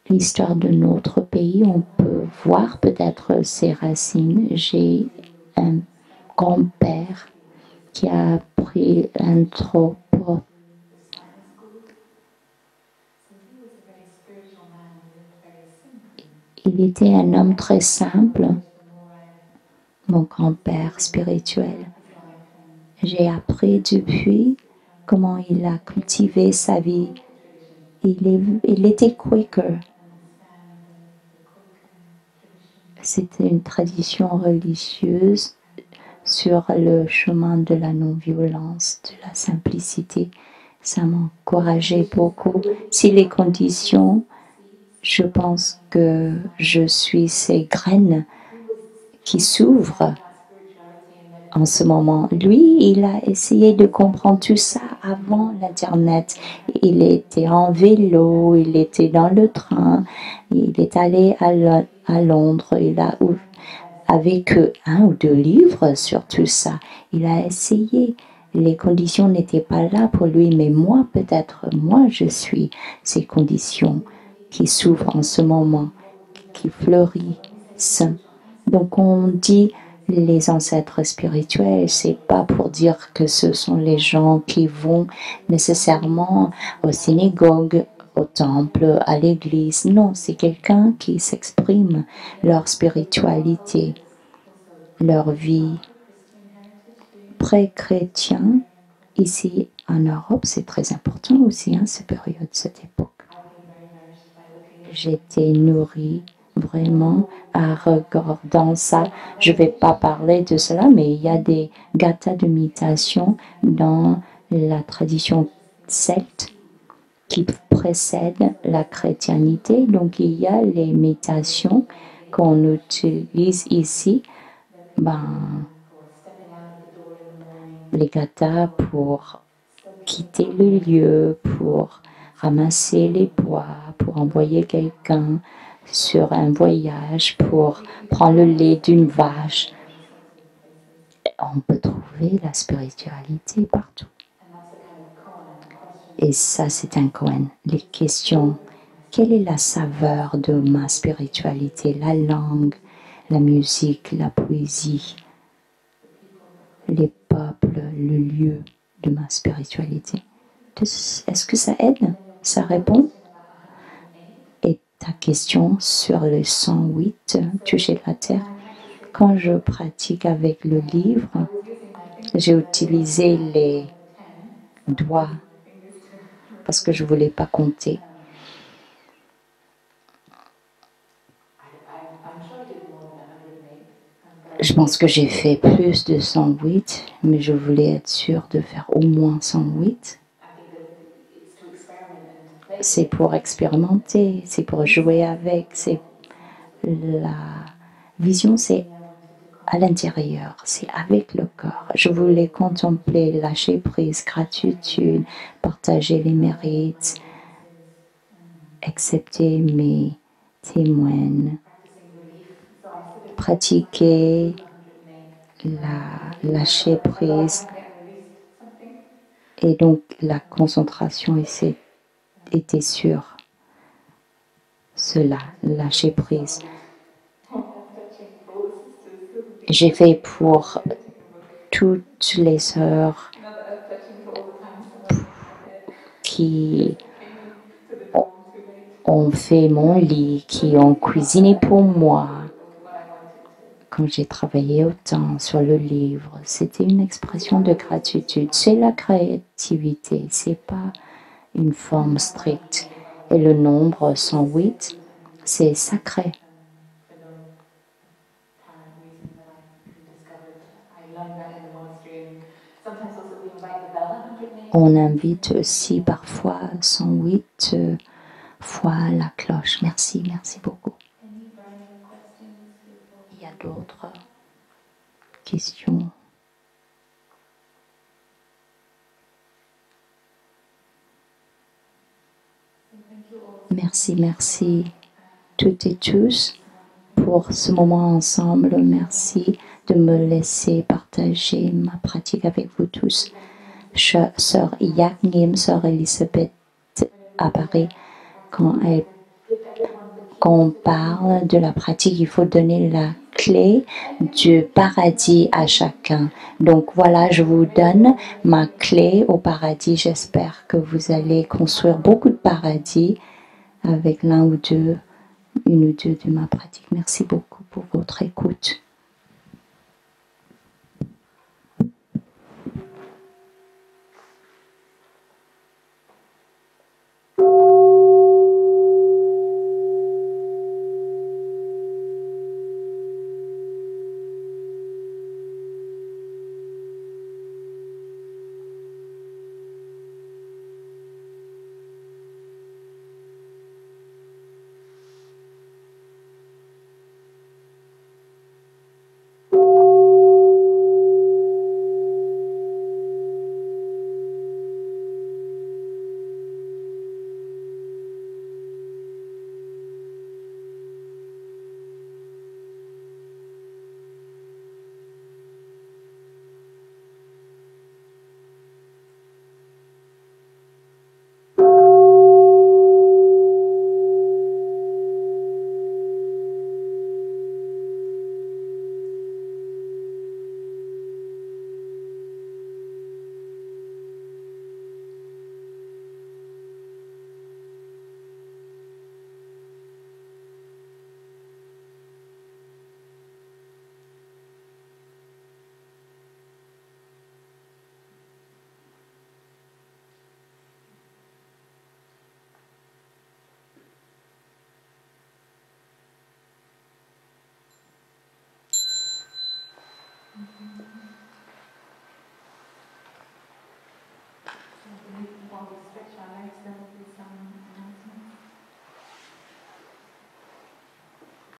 l'histoire de notre pays, on peut voir peut-être ses racines. J'ai un grand-père qui a appris l'anthropologie. Il était un homme très simple, mon grand-père spirituel. J'ai appris depuis comment il a cultivé sa vie. Il était Quaker. C'était une tradition religieuse sur le chemin de la non-violence, de la simplicité. Ça m'encourageait beaucoup. Si les conditions, je pense que je suis ces graines qui s'ouvrent en ce moment. Lui, il a essayé de comprendre tout ça avant l'Internet. Il était en vélo, il était dans le train, il est allé à Londres, il a avec 1 ou 2 livres sur tout ça. Il a essayé. Les conditions n'étaient pas là pour lui, mais moi, peut-être, moi, je suis ces conditions qui s'ouvrent en ce moment, qui fleurissent. Donc, on dit les ancêtres spirituels, c'est pas pour dire que ce sont les gens qui vont nécessairement aux synagogues, au temple, à l'église. Non, c'est quelqu'un qui s'exprime leur spiritualité, leur vie pré-chrétien. Ici en Europe, c'est très important aussi, cette période, cette époque. J'ai été nourrie vraiment en regardant ça. Je ne vais pas parler de cela, mais il y a des gathas de méditation dans la tradition celte qui précède la chrétienté. Donc, il y a les méditations qu'on utilise ici. Les gathas pour quitter le lieu, pour ramasser les bois, pour envoyer quelqu'un sur un voyage, pour prendre le lait d'une vache. On peut trouver la spiritualité partout. Et ça, c'est un koan. Les questions, quelle est la saveur de ma spiritualité? La langue, la musique, la poésie, les peuples, le lieu de ma spiritualité. Est-ce que ça aide? Ça répond? Et ta question sur le 108, toucher la terre. Quand je pratique avec le livre, j'ai utilisé les doigts parce que je ne voulais pas compter. Je pense que j'ai fait plus de 108, mais je voulais être sûre de faire au moins 108. C'est pour expérimenter, c'est pour jouer avec, c'est la vision, c'est à l'intérieur, c'est avec le corps. Je voulais contempler, lâcher prise, gratitude, partager les mérites, accepter mes témoins, pratiquer la lâcher prise. Et donc la concentration était sur cela, lâcher prise. J'ai fait pour toutes les sœurs qui ont fait mon lit, qui ont cuisiné pour moi. Quand j'ai travaillé autant sur le livre, c'était une expression de gratitude. C'est la créativité, c'est pas une forme stricte. Et le nombre 108, c'est sacré. On invite aussi parfois 108 fois la cloche. Merci, merci beaucoup. Il y a d'autres questions? Merci, merci toutes et tous pour ce moment ensemble. Merci de me laisser partager ma pratique avec vous tous. Sœur Yaknim, Sœur Elisabeth à Paris, quand on parle de la pratique, il faut donner la clé du paradis à chacun. Donc voilà, je vous donne ma clé au paradis. J'espère que vous allez construire beaucoup de paradis avec une ou deux de ma pratique. Merci beaucoup pour votre écoute.